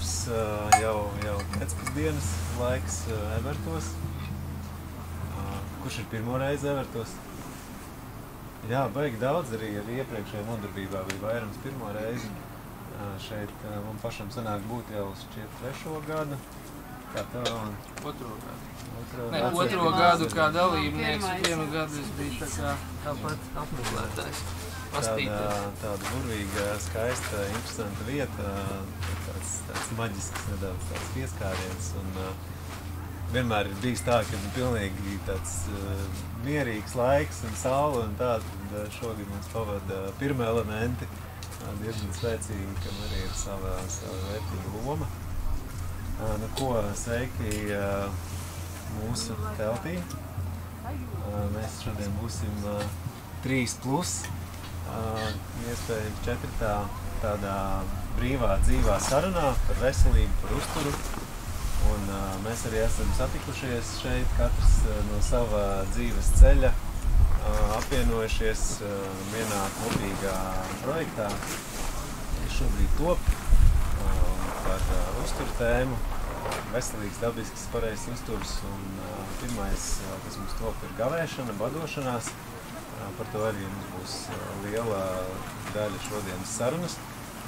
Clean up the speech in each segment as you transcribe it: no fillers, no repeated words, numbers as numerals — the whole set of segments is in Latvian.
darbs, jau pēcpusdienas laiks Evertos. Kurš ir pirmo reizi Evertos? Jā, baigi daudz arī iepriekšējā nodarbībā bija vairums pirmo reizi. Šeit man pašam sanāk būt jau šķiet 3. gadu. Kā tev? 2. gadu. Otro gadu kā dalībnieks, 1 gadu es biju tāpat apmeklētājs. Tāda burvīga, skaista, interesanta vieta, tāds maģisks nedaudz tāds pieskāriens. Un vienmēr ir bijis tā, ka pilnīgi tāds mierīgs laiks un saule un tā, tad šogad mums pavada pirmie elementi, diezgan spēcīgi, kam arī ir sava vērtīga loma. Nu ko, sveiki mūsu teltī. Mēs šodien būsim 3+, iespējams 4 tādā brīvā, dzīvā sarunā par veselību, par uzturu. Un mēs arī esam satikušies šeit, katrs no sava dzīves ceļa, apvienojušies vienā kopīgā projektā. Šobrīd top par uzturu tēmu, veselīgs, dabisks, pareizs uzturs. Un pirmais, kas mums top, ir gavēšana, badošanās. Par to arī mums būs liela daļa šodienas sarunas.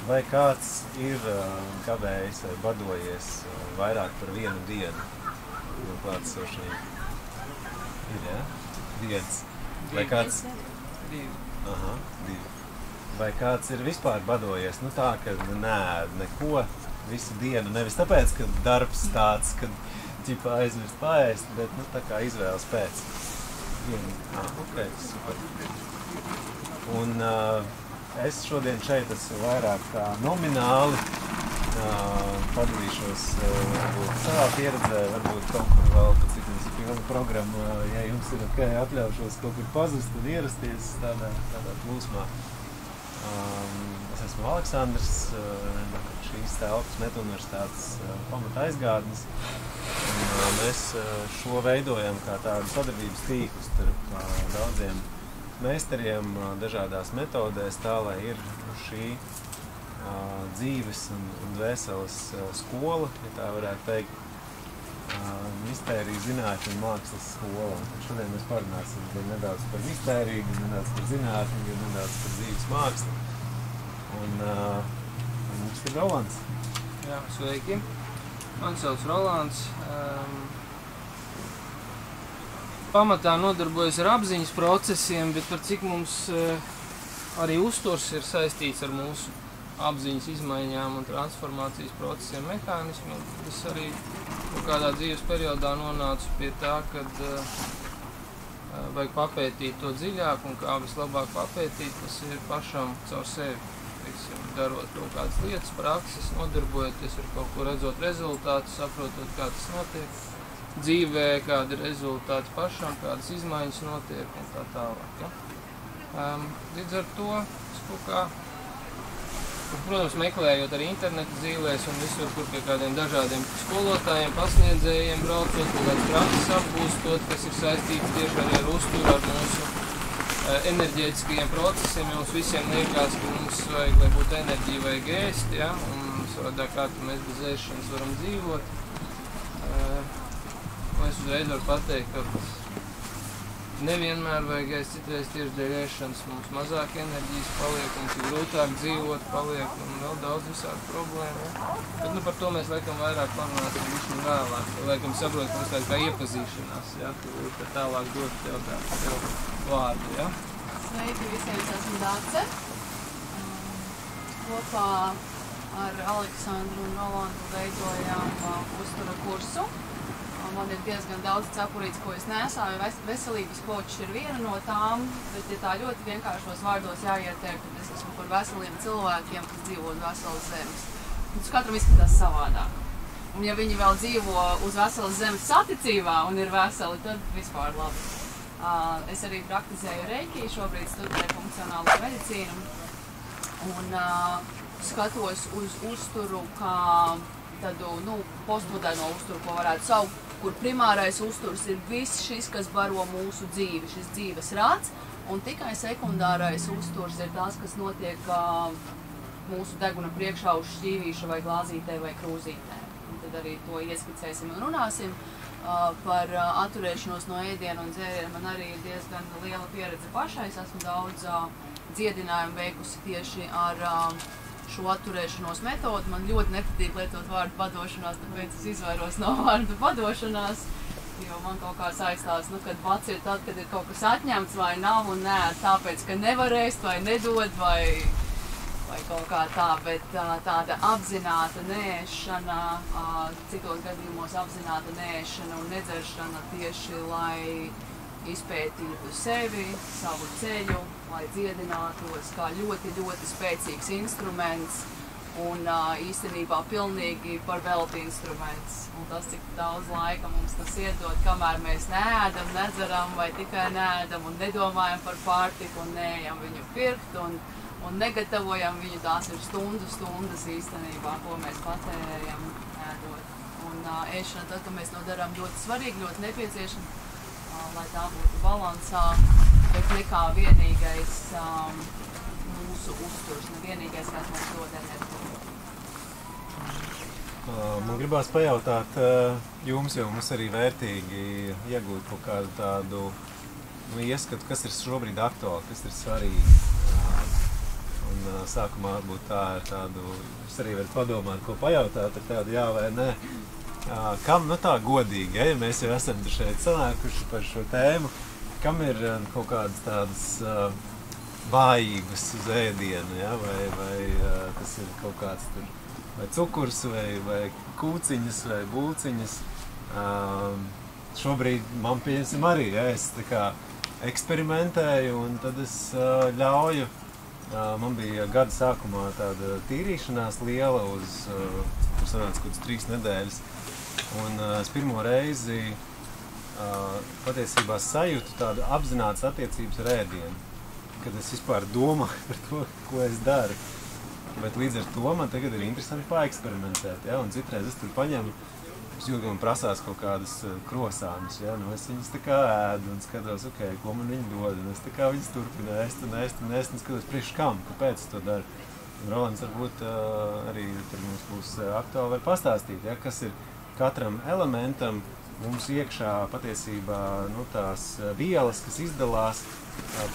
Vai kāds ir gavējis vai badojies vairāk par 1 dienu no klātesošajiem? Ir, jā? Viens. Vai kāds? 2. Aha, 2. Vai kāds ir vispār badojies? Nu tā, ka neēd neko visu dienu. Nevis tāpēc, ka darbs tāds, kad ķipa aizmirst paēst, bet nu tā kā izvēles pēc. Ok, super. Un es šodien šeit esmu vairāk tā nomināli, padalīšos varbūt savā pieredzē, varbūt kaut kur vēl, cik mums ir pilna programma, ja jums ir ok, atļaušos kaut kur pazust un ierasties tādā plūsmā. Es esmu Aleksandrs, šīs telpas Metu universitātes pamata aizgādnes. Un mēs šo veidojam kā tādu sadarbības tīklu starp daudziem meistariem dažādās metodēs, tā lai ir šī dzīves un dvēseles skola, ja tā varētu teikt, mistērija, zinātņu un mākslas skola. Un šodien mēs parunāsim nedaudz par mistēriju, nedaudz par zinātņu, nedaudz par dzīves mākslu. Un mums ir Rolands. Jā, sveiki. Man sauc Rolands. Pamatā nodarbojos ar apziņas procesiem, bet par cik mums arī uzturs ir saistīts ar mūsu apziņas izmaiņām un transformācijas procesiem, mehānismiem. Es arī kādā dzīves periodā nonācu pie tā, kad vajag papētīt to dziļāk, un kā vislabāk papētīt, tas ir pašam caur sevi. Darot kaut kādas lietas, prakses, nodarbojoties ar kaut ko, redzot rezultātus, saprotot, kā tas notiek dzīvē, kādi ir rezultāti pašam, kādas izmaiņas notiek un tā tālāk. Ja? Līdz ar to es kaut kā, protams, meklējot arī interneta zīlēs un visur, kur pie kādiem dažādiem skolotājiem, pasniedzējiem braucot, kaut kādas prakses apgūstot, kas ir saistīts tieši arī ar uzturu, ar mūsu enerģētiskajiem procesiem. Mums visiem liekas, ka mums vajag, lai būtu enerģija, vajag ēst, ja? Un savādāk kā mēs bez ēšanas varam dzīvot. Es uzreiz varu pateikt, ka nevienmēr vajag ēst, citreiz tieši dēļ ēšanas mums mazāk enerģijas paliek, mums ir grūtāk dzīvot paliek un vēl daudz visādi problēmu. Ja? Bet nu, par to mēs laikam vairāk parunāsim višķi vēlāk. Laikam saprot, ka mums tāda kā iepazīšanās, ja? Tad tālāk dot tev vārdu. Ja? Sveiki visiem, es esmu Dace. Kopā ar Aleksandru un Rolandu veidojām uztura kursu. Man ir diezgan daudz cepurītes, ko es nesāju. Veselības kočs ir viena no tām, bet ja tā ļoti vienkāršos vārdos jāietiek, tad es esmu par veseliem cilvēkiem, kas dzīvo uz veselas zemes. Tas katram izskatās savādāk. Un ja viņi vēl dzīvo uz veselas zemes saticībā un ir veseli, tad vispār labi. Es arī praktizēju reiki, šobrīd studēju funkcionālo medicīnu un skatos uz uzturu kā tādu, postmoderno uzturu, ko varētu saukt, kur primārais uzturs ir viss šis, kas baro mūsu dzīvi, šis dzīves rāds, un tikai sekundārais uzturs ir tas, kas notiek mūsu deguna priekšā uz šķīvīša vai glāzītē vai krūzītē. Un tad arī to ieskicēsim un runāsim. Par atturēšanos no ēdienu un dzērienu man arī ir diezgan liela pieredze pašai. Es esmu daudz dziedinājumu veikusi tieši ar šo atturēšanos metodu. Man ļoti nepatīk lietot vārdu padošanās, tāpēc es izvairos no vārdu padošanās. Jo man kaut kā saistās, kad pats ir tad, kad ir kaut kas atņemts vai nav un nē, tāpēc, ka nevar ēst vai nedod vai kaut kā tā, bet tāda apzināta neēšana, citos gadījumos apzināta neēšana un nedzeršana tieši, lai izpētītu sevi, savu ceļu, lai dziedinātos kā ļoti, ļoti spēcīgs instruments un īstenībā pilnīgi par velti instruments. Un tas, cik daudz laika mums tas iedod, kamēr mēs neēdam, nedzeram vai tikai neēdam un nedomājam par pārtiku un neejam viņu pirkt un negatavojam viņu, tās ir stundas īstenībā, ko mēs patērējam ēdot. Un ēšana, tad, kad mēs to darām, ļoti svarīgi, ļoti nepieciešama, lai tā būtu balansā, bet nekā vienīgais mūsu uzturs, nevienīgais, kas mums dod enerģiju. Man gribās pajautāt jums, jo mums arī vērtīgi iegūt kaut kādu tādu ieskatu, kas ir šobrīd aktuāli, kas ir svarīgi. Un sākumā varbūt tā ir tādu, jūs arī varat padomāt, ko pajautāt, ir tādu jā vai nē. Kam, tā godīgi, ja mēs jau esam šeit sanākuši par šo tēmu, kam ir kaut kādas tādas vājīgas uz ēdienu, ja? vai tas ir kaut kāds tur vai cukurs, vai kūciņas, vai bulciņas. Šobrīd man pieņemsim arī, ja, es tā kā eksperimentēju un tad es ļauju. Man bija gada sākumā tāda tīrīšanās liela uz, tur sanāca kaut 3 nedēļas. Un es pirmo reizi patiesībā sajūtu tādu apzinātas attiecības ar ēdienu, kad es vispār domāju par to, ko es daru. Bet līdz ar to man tagad ir interesanti paeksperimentēt, ja? Un citreiz es tur paņemu, es jūtu, ka man prasās kaut kādas krosānas, ja? Nu, es viņas tā kā ēdu un skatos, ko man viņi dod, un es tā kā viņas turpinu ēst un skatos priekš kam, kāpēc es to daru. Un Rolands varbūt arī tur mums būs aktuāli var pastāstīt, ja? Kas ir katram elementam mums iekšā patiesībā tās vielas, kas izdalās,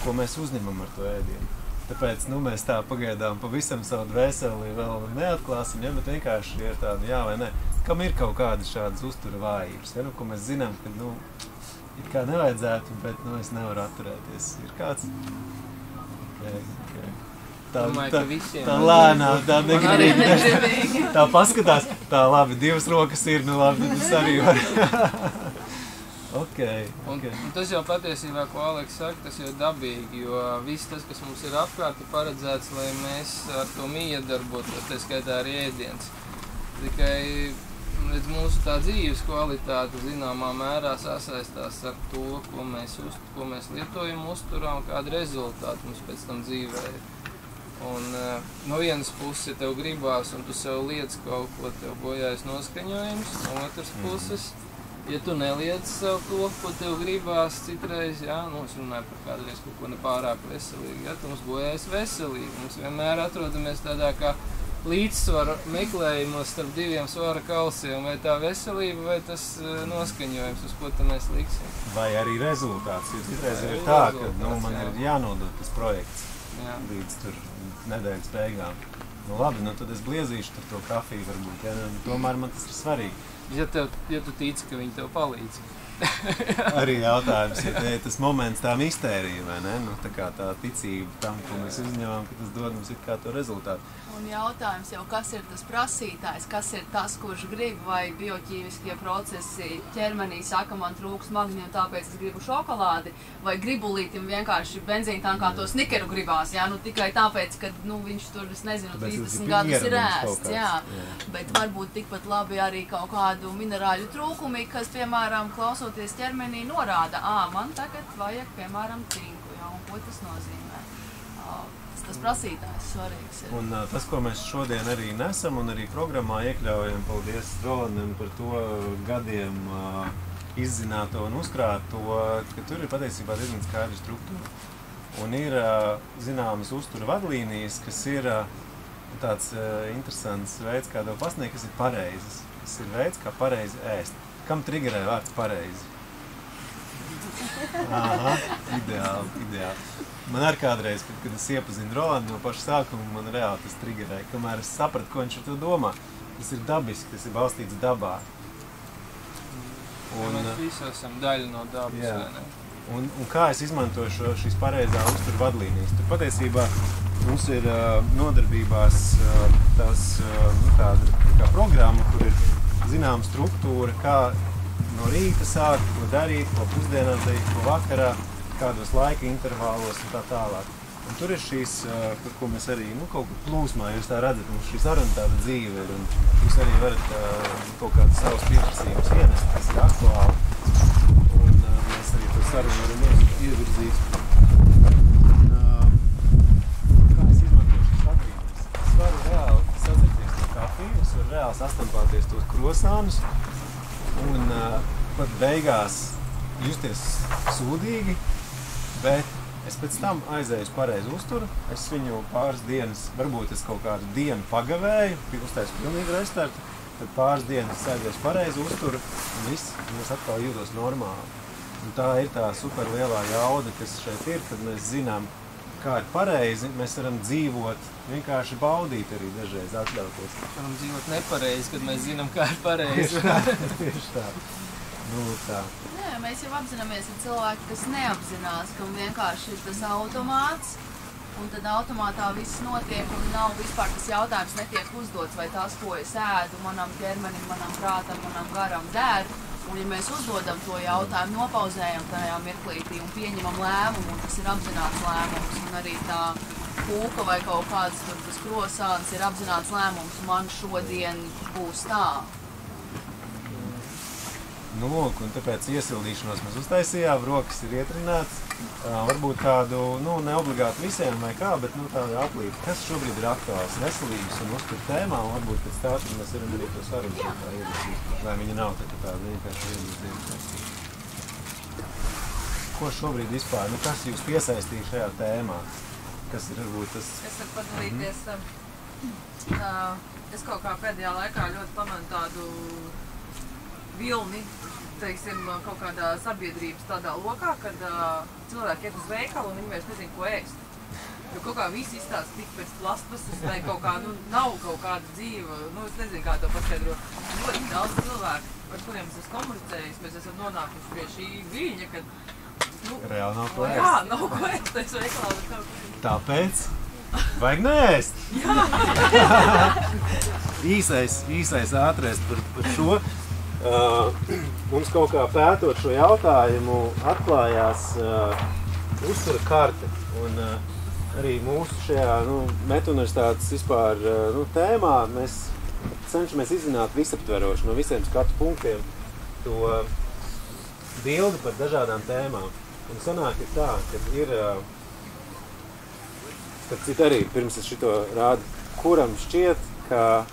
ko mēs uzņemam ar to ēdienu. Tāpēc mēs tā pagaidām pavisam savu dvēseli vēl neatklāsim, ja, bet vienkārši ir tāda jā vai nē. Kam ir kaut kādas šādas uztura vājības, ja, ko mēs zinām, ka it kā nevajadzētu, bet es nevaru atturēties. Ir kāds? Okay. Tā lēnā, tā negribīgi. Tā paskatās, tā labi, 2 rokas ir, labi, tas arī var. Okay. Un tas jau patiesībā, ko Aleks saka, tas jau dabīgi, jo viss tas, kas mums ir apkārt, ir paredzēts, lai mēs ar to iedarbotos, tā skaitā arī ēdiens. Tikai mūsu tā dzīves kvalitāte zināmā mērā sasaistās ar to, ko mēs lietojam uzturā un kādu rezultātu mums pēc tam dzīvē ir. Un no vienas puses, ja tev gribās un tu sev liec kaut ko, tev bojājas noskaņojums, no otras puses, ja tu neliec sev to, ko tev gribās citreiz, es runāju par kādreiz kaut ko nepārāk veselīgi, tu mums bojājas veselīgi. Mums vienmēr atrodamies tādā kā līdzsvaru meklējumos starp 2 svara kausiem, vai tā veselība, vai tas noskaņojums, uz ko mēs liksim. Vai arī rezultāts, jo citreiz ir tā, ka man ir jānodod tas projekts līdz tur nedēļas beigām. Labi, tad es bliezīšu tur to kafiju varbūt, ja, tomēr man tas ir svarīgi. Ja tu tici, ka viņi tev palīdz. Arī jautājums, ja tas moments tā mistērija, vai ne? Tā kā tā ticība tam, ko mēs uzņemam, ka tas dod mums kā to rezultātu. Un jautājums jau, kas ir tas prasītājs, kas ir tas, kurš grib, vai bioķīmiskie procesi ķermenī saka, man trūks magņu, tāpēc es gribu šokolādi, vai gribulītim vienkārši benzīntankā to snikeru gribās, tikai tāpēc, ka viņš tur, es nezinu, 30 gadus ir ēsts, bet varbūt tikpat labi arī kaut kādu minerāļu trūkumi, kas, piemēram, klausoties ķermenī, norāda, man tagad vajag, piemēram, cinku, un ko tas nozīmē. Tas prasītājs svarīgs ir. Un tas, ko mēs šodien arī nesam un arī programmā iekļaujam, paldies Rolandam par to gadiem izzināto un uzkrāto, ka tur ir patiesībā diezgan skaidra struktūra. Un ir zināmas uztura vadlīnijas, kas ir tāds interesants veids, kā to pasniegt, kas ir pareizes. Tas ir veids, kā pareizi ēst. Kam triggerē vārds pareizi? Aha, ideāli. Man arī kādreiz, kad es iepazinu Rolandu no paša sākuma, man reāli tas triggerē. Kamēr es sapratu, ko viņš ar to domā. Tas ir dabiski, tas ir balstīts dabā. Mēs visi esam daļa no dabas, vai ne? Un kā es izmantoju šīs pareizā uzturu vadlīnijas? Tur patiesībā mums ir nodarbībās tāda programma, kur ir zināma struktūra, kā no rīta sākt, ko darīt, ko pusdienā darīt, ko vakarā, kādos laika intervālos un tā tālāk. Un tur ir šīs, par ko mēs arī kaut kur plūsmā, jūs tā redzat, mums šī saruna tāda dzīve ir, un jūs arī varat kaut kādas savas pieprasījumus ienest, kas ir aktuāli. Mēs arī to sarunu varam ievirzīt. Kā es izmantoju šīs vadlīnijas? Es varu reāli sadzerties to kafiju, es varu reāli sastampāties tos krosānus un pat beigās justies sūdīgi, bet es pēc tam aizēju uz pareizu uzturu. Es viņu pāris dienas, varbūt es kaut kādu dienu pagavēju, uztaisu pilnīgi restartu, tad pāris dienas aizēju uz pareizu uzturu un viss, un es atkal jūtos normāli. Un tā ir tā super lielā jauda, kas šeit ir, kad mēs zinām, kā ir pareizi, mēs varam dzīvot, vienkārši baudīt arī dažreiz atļauties. Varam dzīvot nepareizi, kad mēs zinām, kā ir pareizi. Tieši tā. Tā. Nē, mēs jau apzināmies, ka cilvēki, kas neapzinās, ka vienkārši ir tas automāts, un tad automātā viss notiek, un nav vispār tas jautājums netiek uzdots, vai tas, ko es ēdu, manam ķermenim, manam prātam, manam garam der. Un ja mēs uzdodam to jautājumu, nopauzējam tajā mirklītī un pieņemam lēmumu, un tas ir apzināts lēmums, un arī tā kūka vai kaut kāds tur tas krosāns ir apzināts lēmums, man šodien būs tā. Nu, lūk, un tāpēc iesildīšanos mēs uztaisījām, rokas ir ietrināts. Varbūt tādu, neobligāti visiem vai kā, bet tādu aplīti, kas šobrīd ir aktuāls veselības un uzturu tēmā, un varbūt pēc tā, ka mēs varam arī to sarunu tā ievirzīt, lai viņa nav tāda vienkārši ievirzīt. Ko šobrīd vispār, kas jūs piesaistīja šajā tēmā? Kas ir varbūt tas? Es varu padalīties. Es kaut kā pēdējā laikā ļoti pamanu tādu vilni, teiksim, kaut kādā sabiedrības tādā lokā, kad cilvēki iet uz veikalu un viņi vairs nezin, ko ēst. Jo kaut kā visi izstāsta tik pēc plastmasas vai kaut kā, nav kaut kāda dzīva, es nezinu, kā to paskaidrot. Ļoti daudz cilvēku, ar kuriem es esmu komunicējis, mēs esam nonākuši pie šī viļņa, kad reāli nav ko ēst. Jā, nav ko ēst, tas veikalā vai kaut kā. Tāpēc vajag neēst. Īsais ātrais par šo. Mums kaut kā pētot šo jautājumu atklājās uztura karte. Un arī mūsu šajā Metuniversitātes vispār tēmā mēs cenšamies izzināt visaptveroši no visiem skatu punktiem to bildi par dažādām tēmām. Un sanāk ir tā, ka ir, starp citu arī pirms es šito rādu, kuram šķiet, ka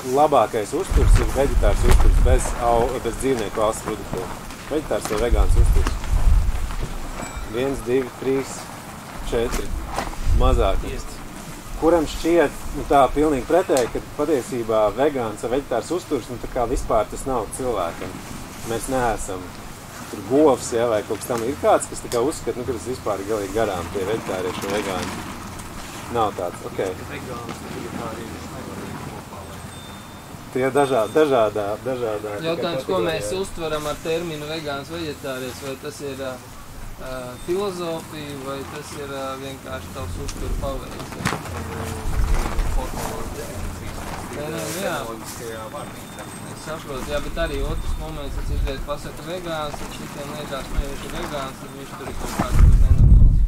labākais uzturs ir veģetārs uzturs bez dzīvnieku valsts produktiem. Veģetārs vai vegāns uzturs. 1, 2, 3, 4. Mazāk. Kuram šķiet tā pilnīgi pretēji, ka patiesībā vegāns vai veģetārs uzturs, tā kā vispār tas nav cilvēkam. Mēs neesam tur govs, vai kaut kas tam. Ir kāds, kas tā kā uzskata, ka tas vispār ir galīgi garām tie veģetārieši vai vegāni. Nav tāds, ok. Vegāns un veģetārieši. Tie dažādā. Jautājums, ko mēs uztveram ar terminu vegāns veģetārietis, vai tas ir filozofija, vai tas ir vienkārši tavs uzturu paveids? Es saprotu, jā, bet arī otrs moments, ja citreiz pasaka vegāns, tad citiem liekas, viņš ir vegāns, tad viņš tur ir kaut kāds nenormāls.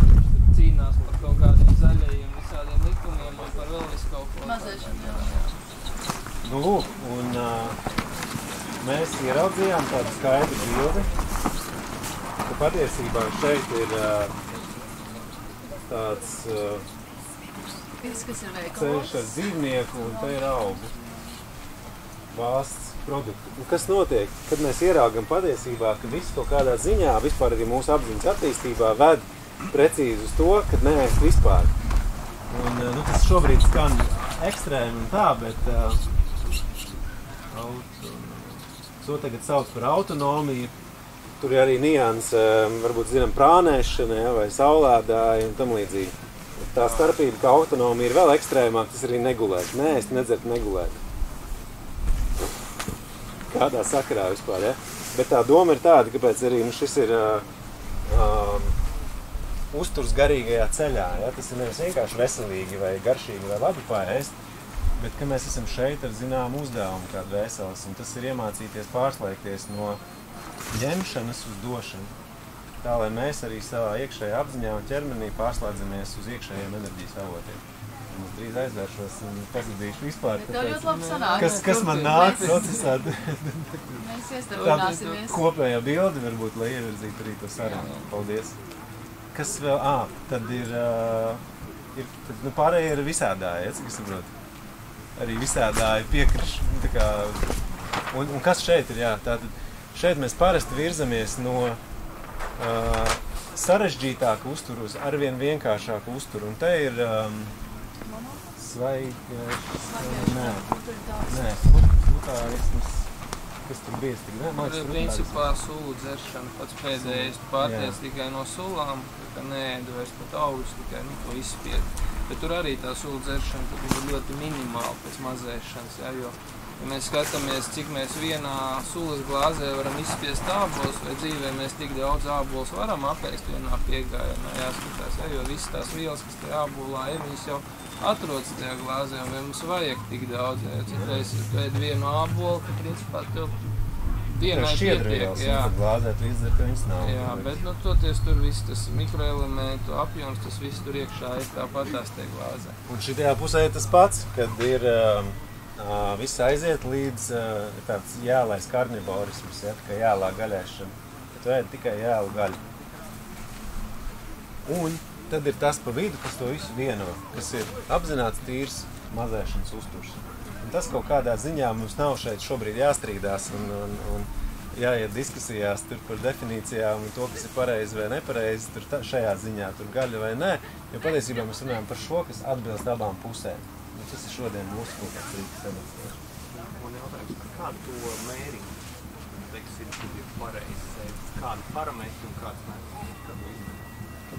Viņš tur cīnās par kaut kādiem zaļajiem, visādiem likumiem un par vēl visu kaut ko. Mazēšana, jā. Lūk, un mēs ieraudzījām tādu skaidru bildi, ka patiesībā šeit ir tāds ceļš ar dzīvnieku un te ir augu valsts produktu. Un kas notiek, kad mēs ieraugam patiesībā, ka viss kaut kādā ziņā, vispār arī mūsu apziņas attīstībā ved precīzi uz to, kad neēst vispār. Un, tas šobrīd skan ekstrēmi un tā, bet to tagad sauc par autonomiju. Tur ir arī nianse, varbūt zinām, prānēšana, ja, vai saulēdāji un tam līdzīgi. Tā starpība, ka autonomija ir vēl ekstrēmāk, tas arī negulēt. Neēst, nedzert, negulēt. Kādā sakarā vispār, ja? Bet tā doma ir tāda, kāpēc arī šis ir uzturs garīgajā ceļā. Ja? Tas ir nevis vienkārši veselīgi vai garšīgi vai labi paēst, bet ka mēs esam šeit ar zināmu uzdevumu kādu vēseles, un tas ir iemācīties pārslēgties no ņemšanas uz došanu. Tā, lai mēs arī savā iekšējā apziņā un ķermenī pārslēdzamies uz iekšējiem enerģijas avotiem. Un es drīz aizvēršos un pazudīšu vispār, kas man nāk procesā. Mēs iestarpināsimies. Kopējā bildi varbūt, lai ievirzītu arī to sarunu. Paldies. Kas vēl? Tad ir pārējie ir visādāji, ja, cik es saprotu. Arī visādāji piekrišu. Un kas šeit ir? Jā, tātad šeit mēs parasti virzamies no sarežģītāku uzturu uz arvien vienkāršāku uzturu. Un te ir mutārisms, kas tur bijis tik principā sulu dzeršana, pats pēdējais pārties tikai no sulām, ka neēdu vairs pat augļus, tikai to izspied. Bet tur arī tā sulu dzeršana ir ļoti minimāla pēc mazēšanas, ja, jo ja mēs skatāmies, cik mēs vienā sulas glāzē varam izspiest ābolus, vai dzīvē mēs tik daudz ābolus varam apēst vienā piegājienā, jāskatās, ja, jo visas tās vielas, kas tajā ābolā ir, viņas jau atrodas tajā glāzē, un mums vajag tik daudz, ja citreiz pēc vienu ābolu, ka principā tev vienai pietiek, jā. Glāzēt līdz, ka viņas nav. Jā, bet toties tur viss tas mikroelementu apjoms, tas viss tur iekšā ir tāpatās tie glāzē. Un šitajā pusē ir tas pats, kad ir viss aiziet līdz tāds jēlais karnivorisms, ja, kā jēlā gaļēšana. Tu ēd tikai jēlu gaļu. Un tad ir tas pa vidu, kas to visu vieno, kas ir apzināts tīrs mazēšanas uzturs. Un tas kaut kādā ziņā mums nav šeit šobrīd jāstrīdās un jāiet diskusijās tur par definīcijām un to, kas ir pareizi vai nepareizi, tur šajā ziņā, tur gaļa vai nē, jo patiesībā mēs runājam par šo, kas atbilst abām pusēm. Tas ir šodien mūsu kaut kāds rīks temats. Man jautājums, kādu to mēringu, teiksim, ir pareizs ēdiens? Kādu parametru un kāds mēringu?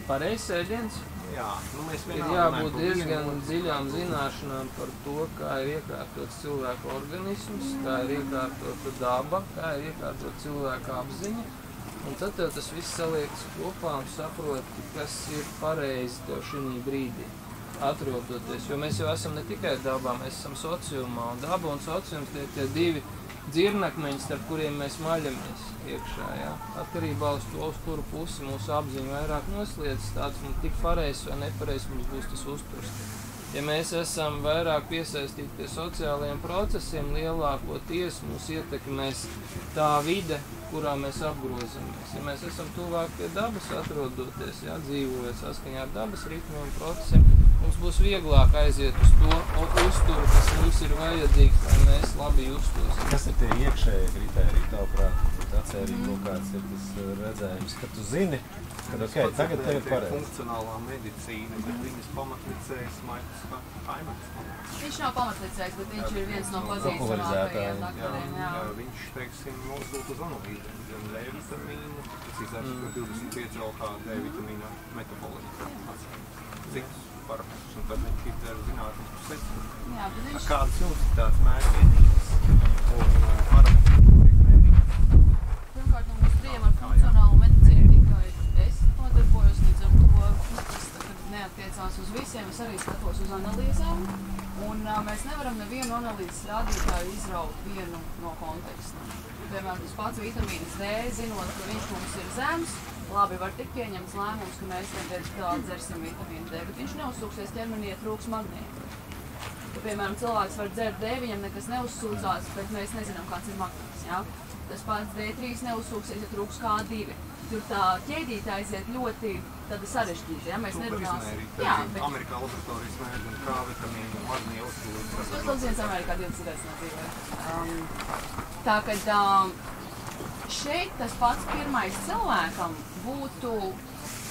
Pareizs ēdiens? Jā, mēs ir jābūt diezgan dziļām zināšanām par to, kā ir iekārtots cilvēka organisms, kā ir iekārtota daba, kā ir iekārtota cilvēka apziņa. Un tad tev tas viss saliekas kopā un saproti, kas ir pareizi tev šī brīdī. Atrodoties, jo mēs jau esam ne tikai dabā, mēs esam sociumā, un daba un sociums tie divi dzirnakmeņi, starp kuriem mēs maļamies iekšā, jā. Atkarībā uz to, uz kuru pusi mūsu apziņa vairāk nosliedz, tāds mums tik pareizs vai nepareizs mums būs tas uzturs. Ja mēs esam vairāk piesaistīti pie sociālajiem procesiem, lielākoties mūs ietekmēs tā vide, kurā mēs apgrozamies. Ja mēs esam tuvāk pie dabas atrodoties, jā, dzīvojot saskaņā ar dabas ritmiem un procesiem, mums būs vieglāk aiziet uz to uzturu, kas mums ir vajadzīgs, lai mēs labi justos. Kas ir tie iekšējie kritēriji tavuprāt? Atcerīgi kaut kāds ir tas redzējums, ka tu zini, ka tagad tev ir pareizi. Funkcionālā medicīna, bet viņas pamatlicējs Maikls Haimans. Viņš nav pamatlicējs, bet viņš ir viens no pazīstamākajiem doktoriem. Viņš, teiksim, nosūt uz analīzēm, gan D vitamīnu, precīzāk par 25 LH D vitamīna metaboliku. Citus parametrus, un tad viņš ir zinātnisku secinājumu. Kādas jums ir tāds mērķienības un parametri? Pirmkārt, mums trijiem ar funkcionālu medicīnu tikai es nodarbojos, līdz ar to tas neattiecās uz visiem, es arī skatos uz analīzēm. Un mēs nevaram nevienu analīzes rādītāju izraut vienu no konteksta. Piemēram, tas pats vitamīns D, zinot, ka viņš mums ir zems, labi var tik pieņemts lēmums, ka mēs vienkārši dzersim vitamīnu D, bet viņš neuzsūksies ķermenī, ja trūks magnēta. Ja, piemēram, cilvēks var dzert D, viņam nekas neuzsūcās, bet mēs nezinām, kāds ir magnēts. Ja? Tas pats D3 neuzsūksies, ja trūks K2. Tur tā ķēdīte aiziet ļoti sarežģīta, ja mēs nerunāsim. Jā, bet Amerikā laboratorijas mēģina un K vitamīnu, magnēju uzsūcās. Tas viens Amerikā 20 reizes nedzīvē. Tā, kad šeit tas pats pirmais cilvēkam būtu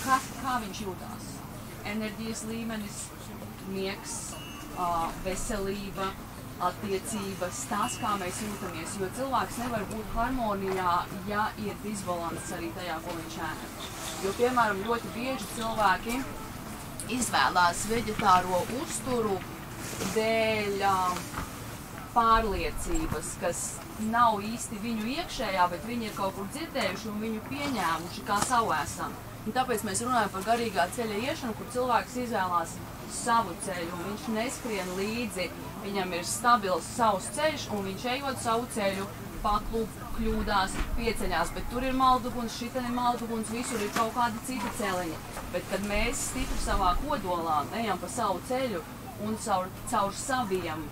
kā viņš jūtās. Enerģijas līmenis, miegs, veselība, attiecības, tas, kā mēs jūtamies, jo cilvēks nevar būt harmonijā, ja ir disbalanss arī tajā, ko viņš ēd. Jo, piemēram, ļoti bieži cilvēki izvēlās veģetāro uzturu dēļ pārliecības, kas nav īsti viņu iekšējā, bet viņi ir kaut kur dzirdējuši un viņu pieņēmuši kā savu esam. Un tāpēc mēs runājam par garīgā ceļa iešanu, kur cilvēks izvēlās savu ceļu, un viņš neskrien līdzi, viņam ir stabils savs ceļš, un viņš ejot savu ceļu, kļūdās, pieceļās, bet tur ir malduguns, šitien ir malduguns, visur ir kaut kādi citi celiņi. Bet, kad mēs stipri savā kodolā ejam pa savu ceļu un caur saviem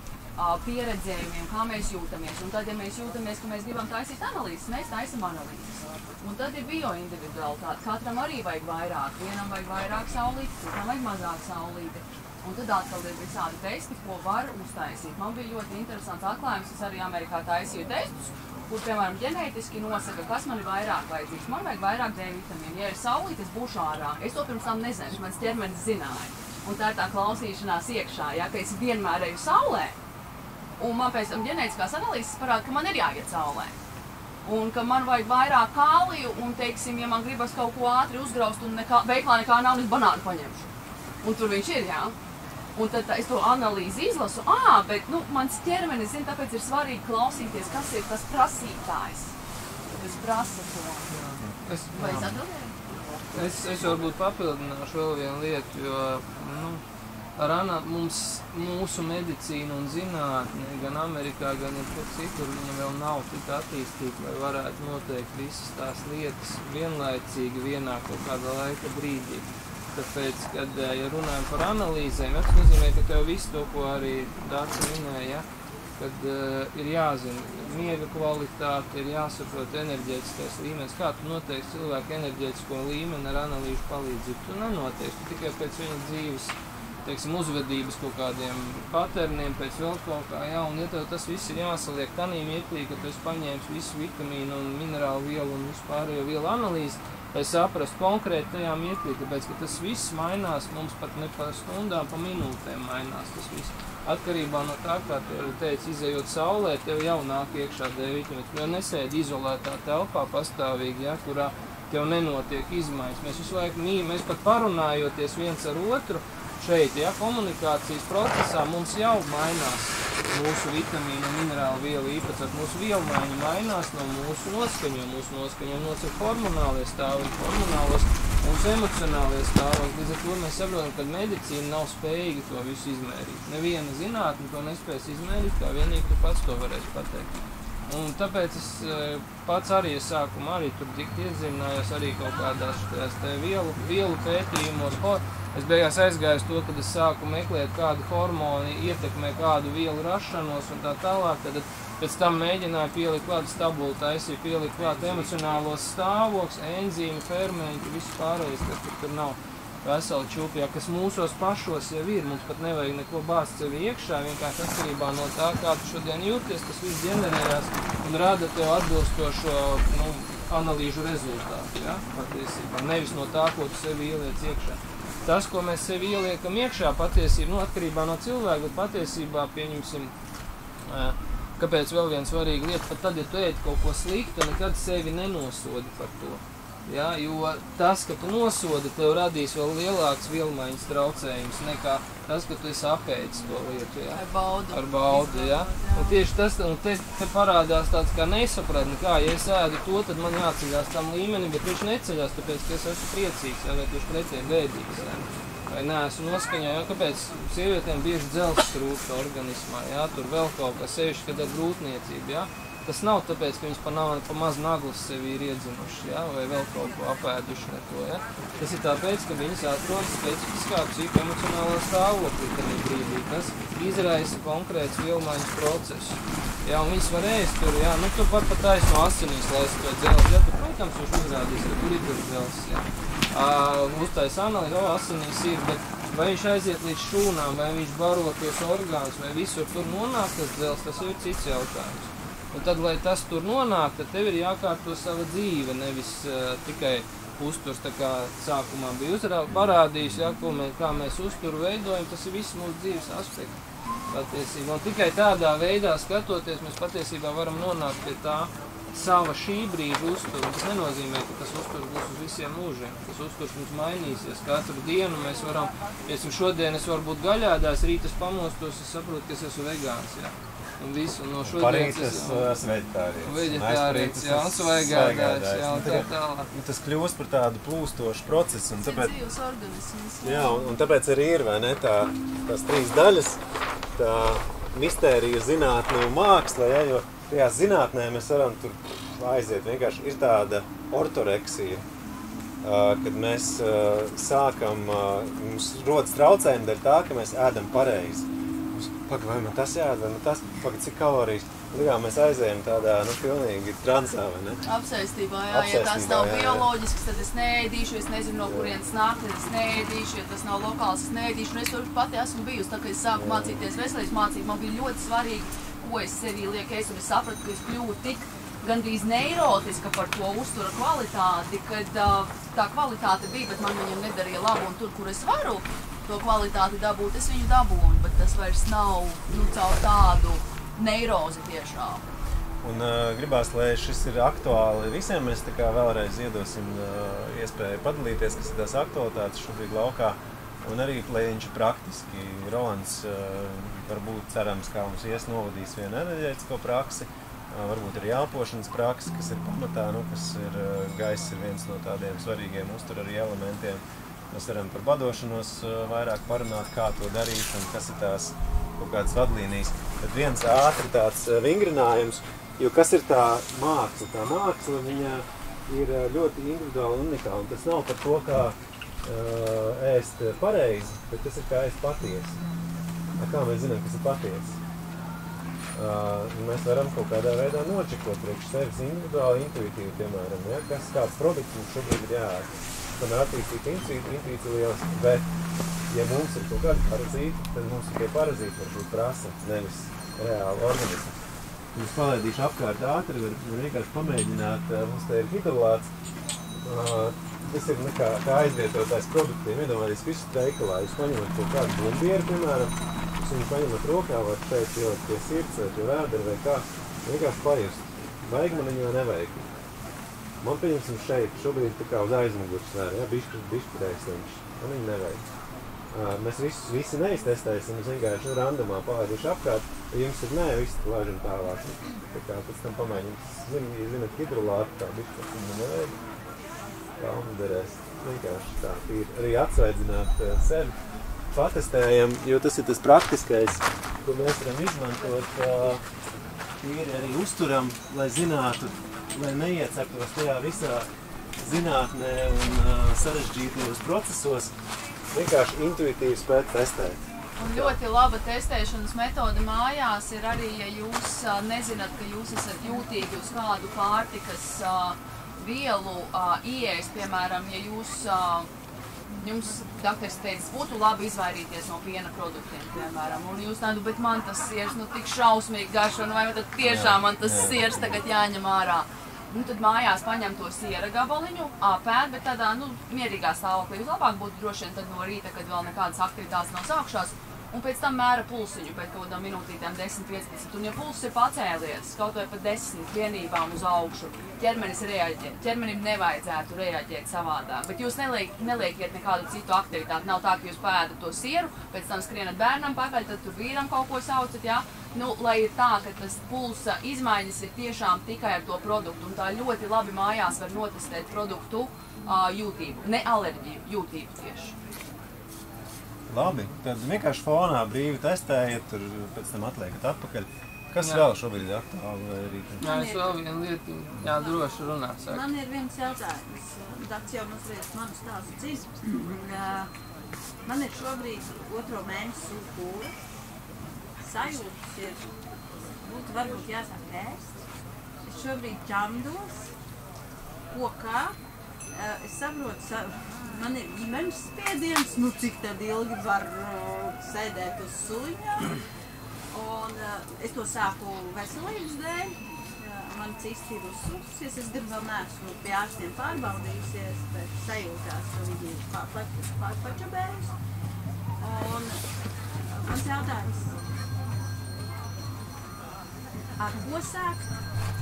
pieredzējumiem, kā mēs jūtamies, un tad, ja mēs jūtamies, ka mēs gribam taisīt analīzes, mēs taisam analīzes. Un tad ir bioindividualitāte. Katram arī vajag vairāk. Vienam vajag vairāk saulīti, citam vajag mazāk saulīti. Un tad atkal ir visādi testi, ko var uztaisīt. Man bija ļoti interesants atklājums, es arī Amerikā taisīju testus, kur, piemēram, ģenētiski nosaka, kas man ir vairāk vajadzīgs. Man vajag vairāk D vitamīnu. Ja ir saulīte, es būšu ārā. Es to pirms tam nezinu, mans ķermenis zināja. Un tā ir tā klausīšanās iekšā, ja, ka es vienmēr eju saulē. Un man pēc tam ģenētiskās analīzes parāda, ka man ir jāiet saulē. Un ka man vajag vairāk kāliju, un, teiksim, ja man gribas kaut ko ātri uzgraust un veiklā nekā nav, es banānu paņemšu. Un tur viņš ir, jā. Un tad es to analīzi izlasu, bet, mans ķermenis zina, tāpēc ir svarīgi klausīties, kas ir tas prasītājs, kas prasa to. Vai es atbildēju? Es varbūt papildināšu vēl vienu lietu, jo, mūsu medicīna un zinātne, gan Amerikā, gan jebkur citur, viņa vēl nav tik attīstīta, lai varētu noteikt visas tās lietas vienlaicīgi vienā kaut kādā laika brīdī. Tāpēc, kad, ja runājam par analīzēm, tas nozīmē, ka tev viss to, ko arī Dārts minēja, kad ir jāzina miega kvalitāte, ir jāsaprot enerģētiskais līmenis, kā tu noteikti cilvēku enerģētisko līmeni ar analīžu palīdzību. Tu nenoteikti, tu tikai pēc viņa dzīves, teiksim, uzvedības kaut kādiem paterniem, pēc vēl kaut kā, un ja tev tas viss ir jāsaliek tanī mirklī, ka tu esi paņēmis visu vitamīnu un minerālu vielu un visu pārējo vielu analīzi, lai saprastu konkrēti tajā mirklī, tāpēc, ka tas viss mainās, mums pat ne pa stundām, pa minūtēm mainās tas viss. Atkarībā no tā, kā tu teici, izejot saulē, tev jau nāk iekšā D vitamīns, jo nesēdi izolētā telpā pastāvīgi, ja, kurā tev nenotiek izmaiņas. Mēs visu laiku mēs pat parunājoties viens ar otru, šeit, ja, komunikācijas procesā mums jau mainās mūsu vitamīnu un minerālu vielu īpatsvars. Mūsu vielu maiņa mainās no mūsu noskaņojuma. Mūsu noskaņojuma nosaka hormonālie stāvokļi, hormonālos un emocionālie stāvokļi. Līdz ar to mēs saprotam, ka medicīna nav spējīga to visu izmērīt. Neviena zinātne to nespēs izmērīt, kā vienīgi tu pats to varēsi pateikt. Un tāpēc es pats arī sākumā tur tik iedziļinājos arī kaut kādās vielu pētījumos. Es beigās aizgāju to, kad es sāku meklēt, kādu hormoni ietekmē kādu vielu rašanos un tā tālāk. Tad pēc tam mēģināju pielikt klāt stabulu, taisīju pielikt klāt emocionālos stāvokļus, enzīmi, fermenti, visu pārējais, kas tur nav veseli čūpjā, kas mūsos pašos jau ir. Mums pat nevajag neko bāzt sevi iekšā, vienkārši atkarībā no tā, kā tu šodien jūties, tas viss ģenerējās un rada tev atbilstošo analīžu rezultātu, ja, patiesībā. Nevis no tā, ko tu sevi ieliec iekšā. Tas, ko mēs sevi ieliekam iekšā, patiesībā, atkarībā no cilvēka, bet patiesībā, pieņemsim, kāpēc vēl viena svarīga lieta, pat tad, ja tu ēd kaut ko sliktu, nekad sevi nenosodi par to. Ja, jo tas, ka tu nosodi, tev radīs vēl lielāks vielmaiņas traucējums nekā tas, ka tu esi apēdis to lietu. Ja? Ar baudu. Ja? Un tieši tas, un te parādās tāds kā nesapratni, kā, ja es ēdu to, tad man jāceļās tam līmenim, bet viņš neceļās, tāpēc, ka es esmu priecīgs, ja, vai tieši pretēji bēdīgs. Ja? Vai neesmu noskaņā, jo kāpēc sievietēm bieži dzelzs trūkst organismā, ja? Tur vēl kaut kā sevišķi, kad ir grūtniecība. Ja? Tas nav tāpēc, ka viņas pa maz naglas sevi ir iedzinuši, ja? Vai vēl kaut ko apēduši neko. Ja? Tas ir tāpēc, ka viņas atrodas specifiskā psihoemocionālā stāvoklī tajā brīdī, kas izraisa konkrēts vielmaiņas procesu. Ja, un viņas var ēst tur, ja? Tu var pat taisno asinīs laist to dzelzi, ja? Bet, protams, viņš uzrādīs, ka tur ir tur dzelzs. Ja? Uztais analīzi, asinīs ir, bet vai viņš aiziet līdz šūnām, vai viņš baro tos orgānus, vai visur tur nonāk tas dzelzs, tas ir cits jautājums. Un tad, lai tas tur nonāk, tad tev ir jākārto sava dzīve, nevis tikai uzturs tā kā sākumā bija parādījis, ja, kā mēs uzturu veidojam, tas ir viss mūsu dzīves aspekts patiesībā. Un tikai tādā veidā skatoties, mēs patiesībā varam nonākt pie tā sava šī brīža uzturu. Tas nenozīmē, ka tas uzturs būs uz visiem mūžiem. Tas uzturs mums mainīsies. Katru dienu mēs varam, šodien es varu būt gaļādājs, rīt es pamostos, es saprotu, ka es esmu vegāns, jā. Un visu, no šodienas es veģetārietis. Veģetārietis, jā, un svaigādājs, jā, un tā tālāk. Tas kļūst par tādu plūstošu procesu. Tas ir dzīvs organisms. Jā, un tāpēc arī ir, vai ne, tās 3 daļas, tā mistērija, zinātne un māksla, ja, jo tajā zinātnē mēs varam tur aiziet. Vienkārši ir tāda ortoreksija, kad mēs sākam, mums rodas traucējumi dēļ tā, ka mēs ēdam pareizi. Pagaid, vai man tas jādara, vai man tas, pagaid, cik kalorijas. Ligā mēs aizējam tādā, pilnīgi transā, vai ne? Apsēstībā, jā, ja tas nav bioloģisks, tad es neēdīšu, es nezinu, no kurienes nāk, tad es neēdīšu, ja tas nav lokāls, es neēdīšu, un es tur pati esmu bijusi. Tā, kad es sāku mācīties veselības mācību, man bija ļoti svarīgi, ko es sevī lieku ēst, un es sapratu, ka es kļuvu tik gandrīz neirotiska par to uztura kvalitāti, kad tā kvalitāte bija, bet man viņam nedarīja labu, un tur, kur es varu to kvalitāti dabūt, es viņu dabūju, bet tas vairs nav, caur tādu neirozi tiešām. Un gribās, lai šis ir aktuāli visiem, mēs tā kā vēlreiz iedosim iespēju padalīties, kas ir tās aktualitātes šobrīd laukā, un arī, lai viņš ir praktiski. Rolands varbūt cerams, kā mums novadīs vienu enerģētisko praksi, varbūt ir elpošanas praksi, kas ir pamatā, kas ir gaiss ir viens no tādiem svarīgiem uztur arī elementiem. Mēs varam par badošanos vairāk parunāt, kā to darīt un kas ir tās kaut kādas vadlīnijas. Bet viens ātri tāds vingrinājums, jo kas ir tā māksla? Tā māksla, viņa ir ļoti individuāla un unikāla. Un tas nav par to, kā ēst pareizi, bet tas ir kā ēst patiesi. Kā mēs zinām, kas ir patiesi? Mēs varam kaut kādā veidā nočekot priekš sevis individuāli, intuitīvi, piemēram, ja? Kāds produkts mums šobrīd ir jāēst. Tomēr attīstīt intuīciju lieliski, bet, ja mums ir kaut kādi parazīti, tad mums tie parazīti varbūt prasa, nevis reāli organismu. Jūs palaidīšu apkārt ātri, var vienkārši pamēģināt, mums te ir hidrolāts. Tas ir kā aizvietotājs produktiem, iedomājieties visu veikalā. Jūs paņemat kaut kādu bumbieru, piemēram, jūs viņu paņemat rokā, vai šeit ielikt pie sirds, vai pie vēdera, vai kā, vienkārši pajust. Vajag man viņu vai nevajag. Man pieņemsim šeit, šobrīd tā kā uz aizmugurs svēr, ja, bišķirēs viņš, man viņu nevajag. Mēs visi neiztestēsim, mēs vienkārši randomā palaidīšu apkārt, ja jums ir nē, visi laižam tālāk. Tā kā pēc tam pamēģināt, zināt hidrolātu, tā bišķi, man nevajag. Tā un derēs. Vienkārši tā ir arī atsveidzināt sevi. Patestējam, jo tas ir tas praktiskais, ko mēs varam izmantot, ir arī uzturam, lai zinātu, lai neieceptos tajā visā zinātnē un sarežģītajos procesos, vienkārši intuitīvi spēt testēt. Un ļoti laba testēšanas metode mājās ir arī, ja jūs nezināt, ka jūs esat jūtīgi uz kādu pārtikas vielu ieēst, piemēram, ja jums dakteris teica, būtu labi izvairīties no piena produktiem, piemēram, un jūs tādu, bet man tas siers, tik šausmīgi garšo, vai tad tiešām man tas siers tagad jāņem ārā. Tad mājās paņem to siera gabaliņu, pēd, bet tādā, mierīgā stāvoklī. Vislabāk būtu droši vien tad no rīta, kad vēl nekādas aktivitātes nav sākušās, un pēc tam mēra pulsiņu pēc kaut kādām minūtītēm 10-15. Un ja pulss ir pacēlies, kaut vai pa 10 vienībām uz augšu, ķermenis reaģē. Ķermenim nevajadzētu reaģēt savādāk, bet jūs neliekiet nekādu citu aktivitāti. Nav tā, ka jūs pēdat to sieru, pēc tam skrienat bērnam pakaļ, tad tur vīram kaut ko saucat, jā. Lai ir tā, ka tas pulsa izmaiņas ir tiešām tikai ar to produktu, un tā ļoti labi mājās var notestēt produktu jūtību, ne alerģiju, jūtību tieši. Labi, tad vienkārši fonā brīvi testējiet, tur pēc tam atliekat atpakaļ. Kas vēl šobrīd ir aktuāli? Es vēl vienu lietu, droši runāt sāk. Man ir viens jautājums. Dats jau mazliet manu stāstu dzird. Man ir šobrīd 2. mēnesi kūra. Sajūtas ir, būtu varbūt jāsāk ēst. Es šobrīd ķamdos, kokā. Es saprotu, man ir ģimenes spiediens, cik tad ilgi var sēdēt uz suliņām. Un es to sāku veselības dēļ. man cisti ir uzsūkusies. Es gan vēl neesmu pie ārstiem pārbaudījusies, bet sajūtās, ka viņi ir pačabējusi. Un mans jautājums, ar ko sākt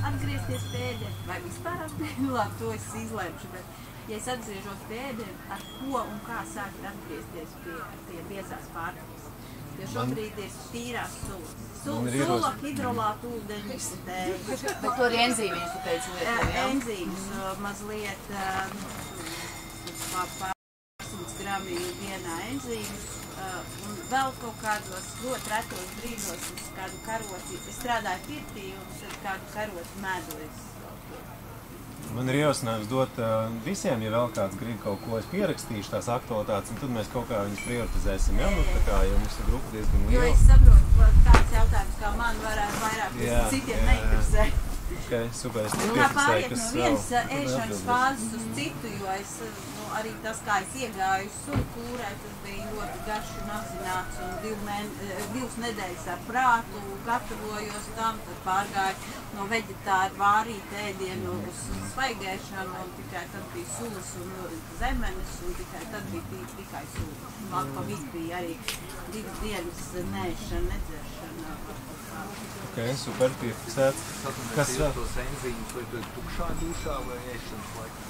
atgriezties pie ēdiena? Vai vispār labi, to es izlemšu, bet ja es atgriežos pie ēdiena, ar ko un kā sākt atgriezties pie biezās pārtikas? Jo šobrīd ir tīrās sulas. Sula, hidrolātu ūdeņus, tēļus. Bet to arī enzīmijas, tu teici, lietot, jā? Enzīmus mazliet pār 100 grami dienā enzīmus. Un vēl kaut kādos ļoti retos brīžos es kādu karoti, es strādāju pirtī un tad kādu karoti mēdojas. Man ir ierosinājums dot visiem, ja vēl kāds grib kaut ko, es pierakstīšu tās aktualitātes, un tad mēs kaut kā viņas prioritizēsim, ja? Nu, tā kā, jo mums ir grupa diezgan liela. Jo es saprotu, tāds jautājums, kā man varētu vairāk citiem neinteresē. Ok, super, es kā pāriet no vienas ēšanas fāzes uz citu, jo es, arī tas, kā es iegāju sulu kūrē, tas bija ļoti garš un apzināts, un 2 nedēļas ar prātu gatavojos tam, tad pārgāju no veģetāra vārīt ēdienu uz svaigēšanu, un tikai tad bija sulas un zemenes, un tikai tad bija tikai sulas. Man pa vidu bija arī 2 dienas neēšana, nedzeršana. Ok, super, piefiksēts. Kas tos enzīmus lietot tukšā dušā vai ēšanas laikā?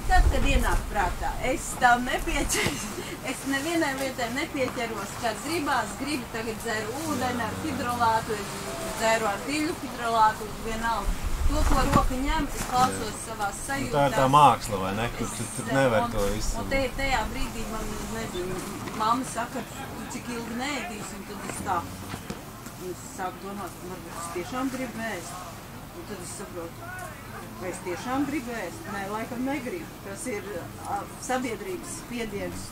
Tad, kad ienāk prātā, es tam nepieķeros, es nevienai lietai nepieķeros, kad gribu tagad dzeru ūdeni ar hidrolātu, es dzeru ar diļu hidrolātu, vienalga. To, ko roka ņem, es klausos savās sajūtās. Tā ir tā māksla, vai ne? Kur tu nevar to visu. Un tajā brīdī man, nezinu, mamma saka, cik ilgi neēdīsim, tad es tā. Un es sāku domāt, varbūt es tiešām gribu ēst. Un tad es saprotu, vai es tiešām gribu ēst? Nē, laikam negribu. Tas ir sabiedrības spiediens,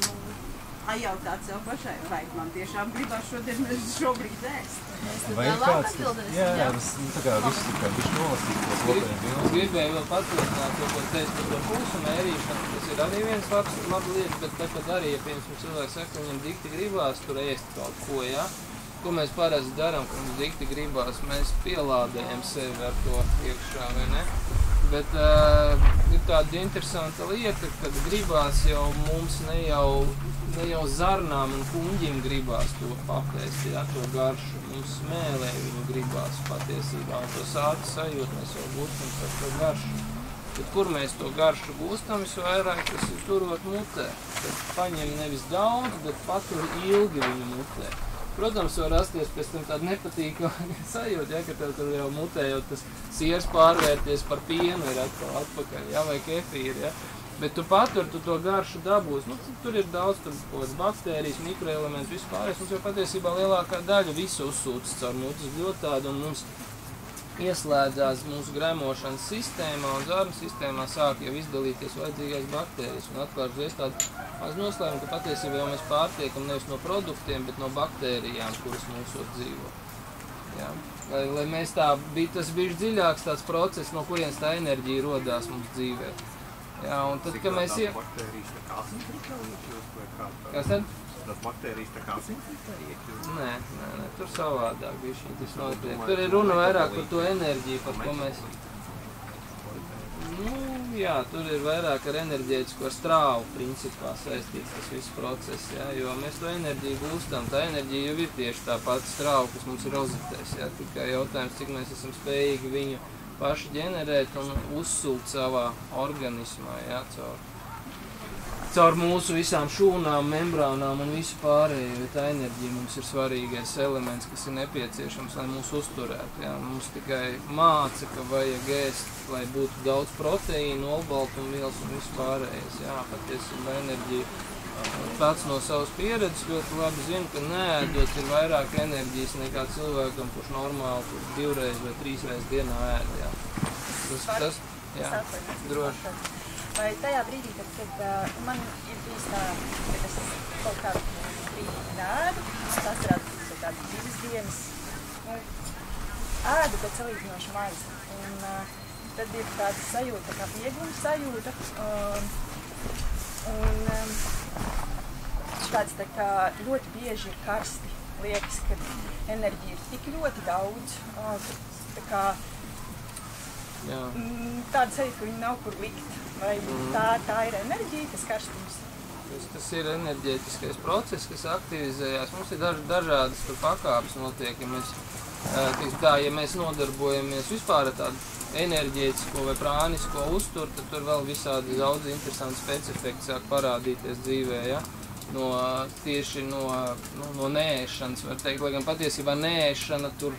jautāt sev pašai, vai man tiešām gribās šobrīd ēst. Vai ir kāds? Jā, tas tā kā viss ir kā bišķi nolasīt tos lopēņu bildes. Gribēju vēl patiecināt to, ko teicu par to pulsu mērīšanu, tas ir arī viens laba lieta, bet tāpat arī, ja piemēram cilvēks saka, ka viņam dikti gribās tur ēst kaut ko, ja? Ko mēs parasti darām, ka mums dikti gribās, mēs pielādējam sevi ar to iekšā, vai ne? Bet ir tāda interesanta lieta, kad gribās jau mums ne jau zarnām un kuņģim gribās to papēst, ja, to garšu. Mums smēlē viņu gribās patiesībā, un to sātu sajūtu mēs jau gūstam par to garšu. Bet kur mēs to garšu gūstam, visvairāk tas ir turot mutē. Tad paņem nevis daudz, bet patur ilgi viņu mutē. Protams, var rasties pēc tam tāda nepatīkama sajūta, ja, ka tev tur jau mutē jau tas siers pārvērties par pienu ir atkal atpakaļ, ja, vai kefīri, ja. Bet tu patur, tu to garšu dabūs. Nu, tur ir daudz baktērijas, mikroelementu, visu pārējais. Mums jau patiesībā lielākā daļa visu uzsūtas caur mutes gļotādu, un mums ieslēdzās mūsu gremošanas sistēmā un zarnu sistēmā sāk jau izdalīties vajadzīgais baktērijas. Un atklāt reiz tādu maz noslēgumu, ka patiesībā jau mēs pārtiekam nevis no produktiem, bet no baktērijām, kuras mūsos dzīvo. Jā. Lai mēs tas bija dziļāks tāds process, no kurienes tā enerģija rodās mums dzīvē. Jā, un tad, kad mēs baktērijas tā kā asinfiltrē iekļūst vai kā? Kas tad? Tas baktērijas tā kā asinfiltrē iekļūst? Nē, tur savādāk bišķiņ tas notiek. Tur ir runa vairāk par to enerģiju, par ko mēs... Nu, jā, tur ir vairāk ar enerģētisko strāvu principā saistīts tas viss process, jā, jo mēs to enerģiju gūstam. Tā enerģija jau ir tieši tā pati strāva, kas mums ir rozetēs, jā, tikai jautājums, cik mēs esam spējīgi viņu paši ģenerēt un uzsūkt savā organismā, jā, caur mūsu visām šūnām, membrānām un visu pārējo, jo tā enerģija mums ir svarīgais elements, kas ir nepieciešams, lai mūs uzturētu, jā. Mums tikai māca, ka vajag ēst, lai būtu daudz proteīnu, olbaltumvielas un visu pārējais, jā, patiesībā enerģija. Pats no savas pieredzes ļoti labi zinu, ka neēdot ir vairāk enerģijas nekā cilvēkam, kurš normāli 2 reizes vai 3 reizes dienā ēd, jā. Tas, jā, droši. Vai tajā brīdī, kad man ir bijis tā, ka es kaut kādu brīdi ēdu, tas rada kādu 2 dienas, ēdu, bet salīdzinoši maz. Un tad ir tāda sajūta, kā viegluma sajūta. Tāds tā kā ļoti bieži ir karsti. Liekas, ka enerģija ir tik ļoti daudz. Tā kā tāda sajūta, ka viņi nav kur likt. Vai tā ir enerģija, tas karstums? Tas ir enerģētiskais process, kas aktivizējās. Mums ir dažādas pakāpes notiek, ja mēs nodarbojamies vispār ar tādu enerģētisko vai prānisko uzturu, tad tur vēl visādi daudz interesanti specifekti sāk parādīties dzīvē, ja? Tieši no neēšanas, var teikt, lai gan patiesībā neēšana tur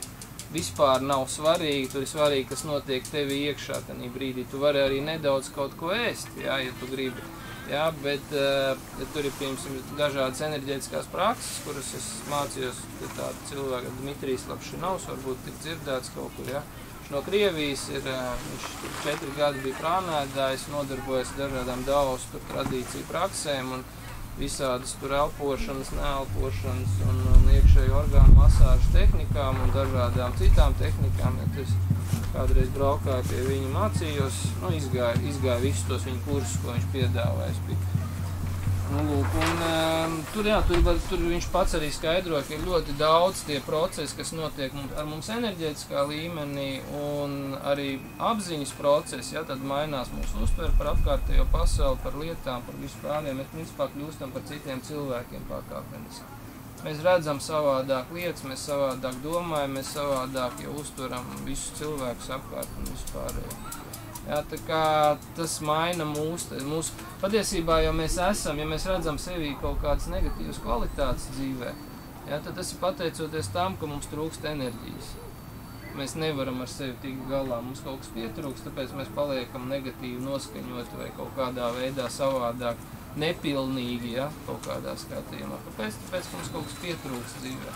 vispār nav svarīgi, tur ir svarīgi, kas notiek tevi iekšā tajā brīdī. Tu vari arī nedaudz kaut ko ēst, ja tu gribi. Jā, bet tur ir, piemēram, dažādas enerģētiskās prakses, kuras es mācījos tādu cilvēku, Dmitrijs Lapšinovs, varbūt tik dzirdēts kaut kur, ja. No Krievijas viņš 4 gadi bija prānēdājs, nodarbojas dažādām daostu tradīciju praksēm un visādas tur elpošanas, neelpošanas un iekšēju orgānu masāžu tehnikām un dažādām citām tehnikām. Ja es kādreiz braukāju pie viņa mācījos, izgāju visus tos viņa kursus, ko viņš piedāvājis bija. Tur viņš pats arī skaidroja, ka ir ļoti daudz tie procesi, kas notiek ar mums enerģētiskā līmenī un arī apziņas procesi, ja, tad mainās mūsu uztvere par apkārtējo pasauli, par lietām, par vispāriem. Mēs principā kļūstam par citiem cilvēkiem pakāpeniski. Mēs redzam savādāk lietas, mēs savādāk domājam, mēs savādāk jau uztveram visus cilvēkus apkārt un vispārējo. Jā, tā kā tas maina mūsu patiesībā, jo mēs esam, ja mēs redzam sevī kaut kādas negatīvas kvalitātes dzīvē, jā, tad tas ir pateicoties tam, ka mums trūkst enerģijas. Mēs nevaram ar sevi tikt galā, mums kaut kas pietrūkst, tāpēc mēs paliekam negatīvi noskaņoti vai kaut kādā veidā savādāk nepilnīgi, ja, kaut kādā skatījumā. Tāpēc, ka mums kaut kas pietrūkst dzīvē.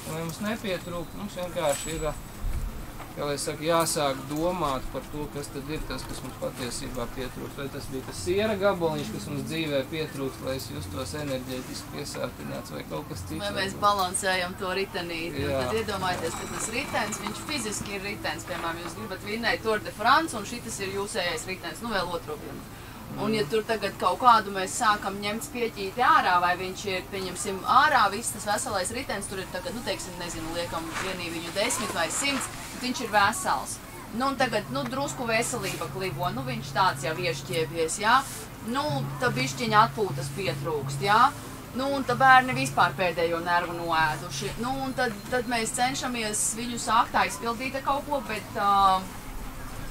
Un, ja mums nepietrūkst, mums vienkārši ir kā lai saka, jāsāk domāt par to, kas tad ir tas, kas mums patiesībā pietrūkst. Vai tas bija tas siera gabaliņš, kas mums dzīvē pietrūkst, lai es justos enerģētiski piesātināts vai kaut kas cits. Vai mēs balansējam to ritenīti. Tad iedomājieties, ka tas ritens, viņš fiziski ir ritens. Piemēram, jūs gribat vinnēt Tour de France un šitas ir jūsējais ritens, vēl otro vienu. Un ja tur tagad kaut kādu mēs sākam ņemt spieķīti ārā, vai viņš ir, pieņemsim, ārā, viss tas veselais ritens, tur ir tagad, teiksim, nezinu, liekam vienību 10 vai 100, viņš ir vesels. Un tagad, drusku veselība klibo, viņš tāds jau iešķiepies, jā. Tā bišķiņa atpūtas pietrūkst, jā. Un tā bērni vispār pēdējo nervu noēduši. Un tad mēs cenšamies viņu sākt aizpildīt ar kaut ko, bet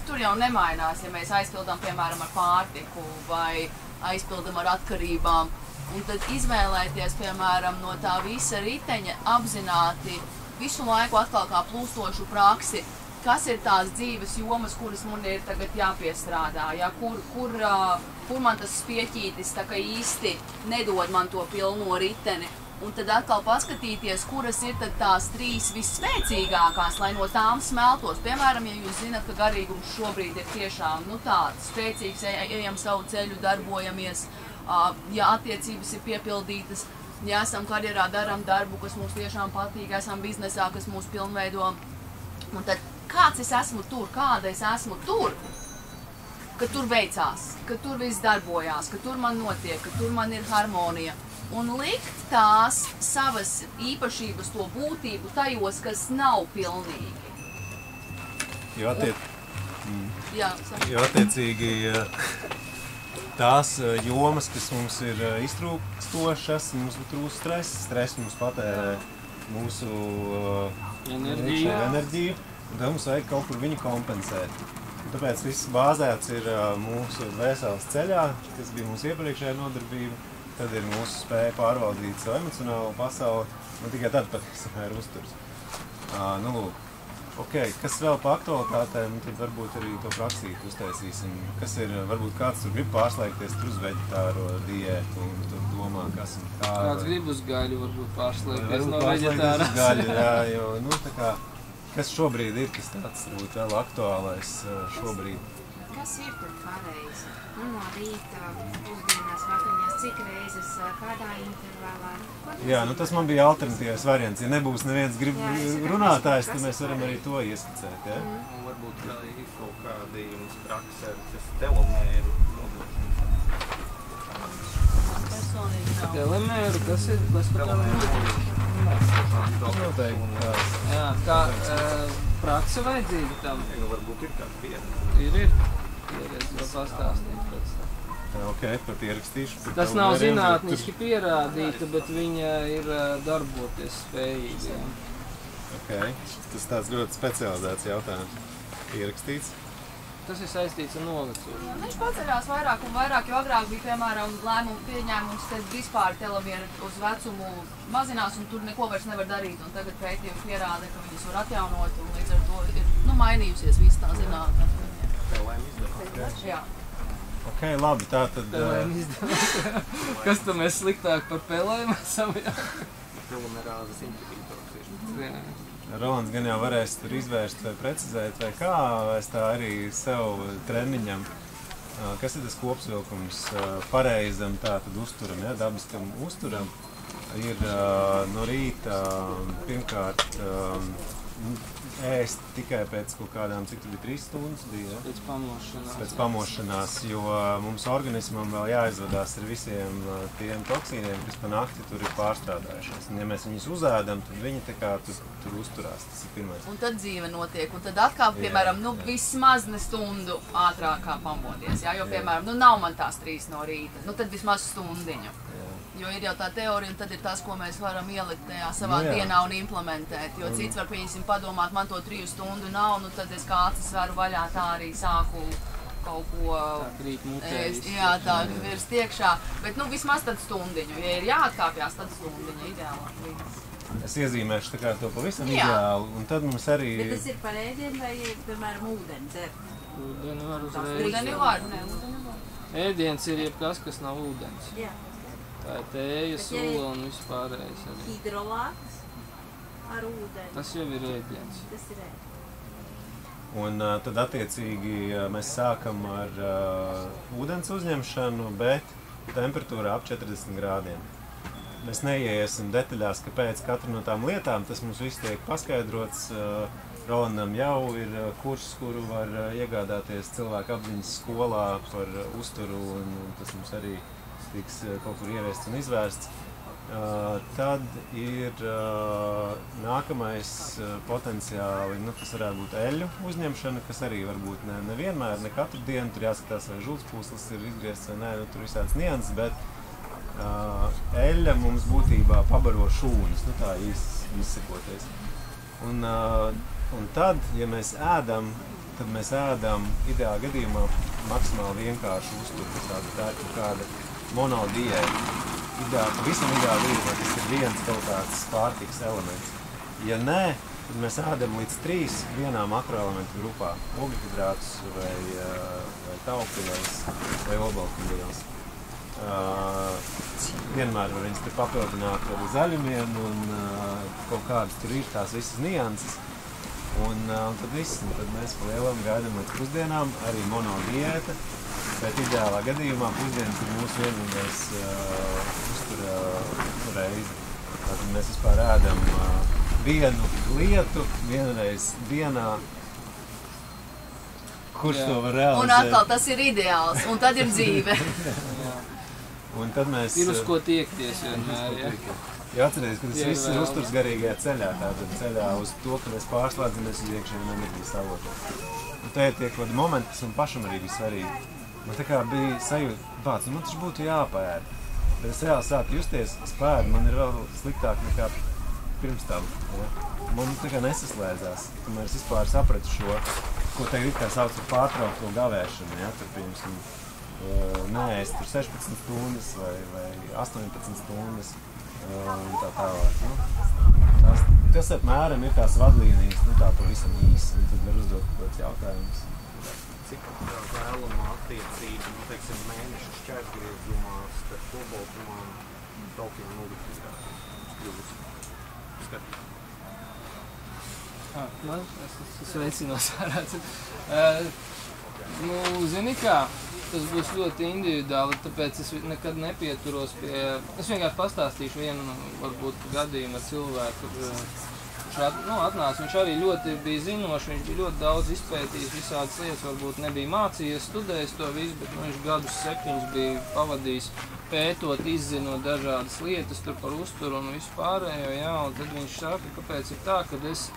tur jau nemainās, ja mēs aizpildām, piemēram, ar pārtiku vai aizpildam ar atkarībām. Un tad izvēlēties, piemēram, no tā visa riteņa apzināti visu laiku atkal kā plūstošu praksi, kas ir tās dzīves jomas, kuras man ir tagad jāpiestrādā, ja, kur man tas spieķītis tā kā īsti nedod man to pilno riteni. Un tad atkal paskatīties, kuras ir tad tās 3 visspēcīgākās, lai no tām smeltos. Piemēram, ja jūs zināt, ka garīgums šobrīd ir tiešām tāds spēcīgs, ejam savu ceļu, darbojamies, ja attiecības ir piepildītas, ja esam karjerā, daram darbu, kas mums tiešām patīk, esam biznesā, kas mūs pilnveido. Un tad kāds es esmu tur, kāda es esmu tur, ka tur veicās, ka tur viss darbojās, ka tur man notiek, ka tur man ir harmonija. Un likt tās savas īpašības, to būtību tajos, kas nav pilnīgi. Jo attiecīgi tās jomas, kas mums ir iztrūkstošas, mums trūkst stress mums patērē mūsu enerģiju, un tad mums vajag kaut kur viņu kompensēt. Un tāpēc viss bāzēts ir mūsu dvēseles ceļā, kas bija mūsu iepriekšējā nodarbība. Tad ir mūsu spēja pārvaldīt savu emocionālo pasauli, un tikai tad pat ir uzturs. Kas vēl pa aktualitātēm, tad varbūt arī to praksīti uztaisīsim. Kas ir, varbūt kāds tur grib pārslēgties tur uz veģetāro diētu un tur domā, kas un kā. Kāds grib uz gaļu varbūt pārslēgties no veģetāras. Kas šobrīd ir, kas tāds varbūt vēl aktuālais šobrīd? Kas ir tur pareizi? No rīta, pusdienās, vakariņās, cik reizes, kādā intervālā? Jā, tas man bija alternatīvais variants. Ja nebūs neviens grib runātājs, tad mēs varam arī to ieskicēt, ja? Un varbūt ir kaut kādi jums praksi ar telomēru nodrošināšanu. Telomēru? Kas ir? Noteikti. Jā, kā praksa vajadzīga tam? Nu, varbūt ir kāda pieredze. Ir. Pieredze var pastāstīt pēc tam. Ok, pat ierakstīšu. Tas nav zinātniski pierādīta, bet viņa ir darboties spējīga. Jā. Ok, tas tāds ļoti specializēts jautājums. Ierakstīts. Tas ir saistīts ar novecošanu. Viņš paceļās vairāk un vairāk, jo agrāk bija, piemēram, lēmumu pieņēmums, ka vispār telomieri uz vecumu mazinās un tur neko vairs nevar darīt. Un tagad pētījumi pierāda, ka viņas var atjaunot un līdz ar to ir mainījusies visa tā zinātne. Pelēm izdevās. Jā. Ok, labi, tā tad... Pelēm izdevās. Kas tam mēs sliktāk par pelēm esam? Telomerāzes inhibitors ir. Rolands gan jau varēs tur izvērst vai precizēt, vai kā, es tā arī sev treniņam. Kas ir tas kopsvilkums pareizam tātad uzturam, ja, dabiskam uzturam? Ir no rīta pirmkārt ēst tikai pēc kaut kādām, cik tur bija 3 stundas bija, ja? Pēc pamošanās, jo mums organismam vēl jāizvadās ar visiem tiem toksīniem, kas pa nakti tur ir pārstrādājušies. Un ja mēs viņus uzēdam, tad viņi tā kā tur uzturās, tas ir pirmais. Un tad dzīve notiek, un tad atkal, piemēram, nu vismaz ne stundu ātrākā pamodies, jā? Jo, piemēram, nu nav man tās 3 no rīta, nu tad vismaz stundiņu. Jo ir jau tā teorija, un tad ir tas, ko mēs varam ielikt tajā savā dienā un implementēt. Jo cits var, pieņemsim, padomāt, man to 3 stundu nav, nu tad es kā acis varu vaļā tā arī sāku kaut ko ēst. Jā, tā virst iekšā. Bet nu vismaz tad stundiņu. Ja ir jāatkāpjās, tad stundiņa ideālāk. Es iezīmēšu tā kā to pavisam ideāli, un tad mums arī... Bet tas ir par ēdienu vai, piemēram, ūdeni dzert? Ūdeni var uzreiz. Ūdeni var, ne, ūdeni var. Ēdiens ir jebkas, kas nav ūdens. Jā. Tā ir tēja, sula un vispārējais. Hidrolāts ar ūdeni. Tas jau ir ēdiens. Tas ir ēdiens. Un tad attiecīgi mēs sākam ar ūdens uzņemšanu, bet temperatūrā ap 40 grādiem. Mēs neiesim detaļās, kāpēc katru no tām lietām, tas mums viss tiek paskaidrots. Rolandam jau ir kurs, kuru var iegādāties cilvēku apziņas skolā par uzturu, un tas mums arī tiks kaut kur ieviests un izvērsts. Tad ir nākamais potenciāli, nu, tas varētu būt eļļu uzņemšana, kas arī varbūt nevienmēr, ne katru dienu, tur jāskatās, vai žultspūslis ir izgriezts vai nē, nu, tur visāds nianses, bet eļļa mums būtībā pabaro šūnas, nu tā izsakoties. Un tad, ja mēs ēdam, tad mēs ēdam ideālā gadījumā maksimāli vienkāršu uzturu, tā ir kaut kāda monodiēta. Visam ideāli gadījumā tas ir viens kaut kāds pārtikas elements. Ja nē, tad mēs ēdam līdz 3 vienā makroelementu grupā. Ogļhidrātus vai taupīvais vai olbaltumvielas. Vienmēr var viņas te papildināt ar zaļumiem un kaut kādas tur ir tās visas nianses. Un tad viss, un tad mēs pa lielam gaidām līdz pusdienām, arī monodiēta, bet ideālā gadījumā pusdienas ir mūsu vienīgais uztura reize. Tātad mēs vispār ēdam vienu lietu vienreiz dienā. Kurš to var realizēt? Un atkal tas ir ideāls, un tad ir dzīve. Un tad mēs... Ir uz ko tiekties vienmēr, ja? Jo atcerieties, ka tas viss ir uzturs garīgajā ceļā, tātad ceļā uz to, ka mēs pārslēdzamies uz iekšējiem enerģijas avotiem. Un te ir tie kādi momenti, kas man pašam arī bija svarīgi. Man tā kā bija sajūta, bāc, nu man taču būtu jāpēd. Bet es reāli sāku justies, es pēdu, man ir vēl sliktāk nekā pirms tam. Ja? Man tā kā nesaslēdzās, kamēr es vispār sapratu šo, ko tagad kā sauc par pārtraukto gavēšanu, ja? Tur, piemēram, neēst tur 16 stundas vai 18 stundas. Un tā tālāk. Nu, tas apmēram ir tās vadlīnijas, nu tā pavisam īsi, un tad var uzdot kāds jautājums. Cik vēlama attiecība, nu, teiksim, mēneša šķērsgriezumā starp olbaltumām un taupiem un ogļhidrātiem? Es veicinās varētu. Nu, zini kā? Tas būs ļoti individuāli, tāpēc es nekad nepieturos pie... Es vienkārši pastāstīšu vienu, varbūt, gadījumu ar cilvēku, kurš atnāca. Viņš arī ļoti bija zinošs, viņš bija ļoti daudz izpētījis visādas lietas, varbūt nebija mācījies, studējis to visu, bet viņš gadus 7 bija pavadījis pētot, izzinot dažādas lietas tur par uzturu un visu pārējo, jā, un tad viņš saka, kāpēc ir tā, kad es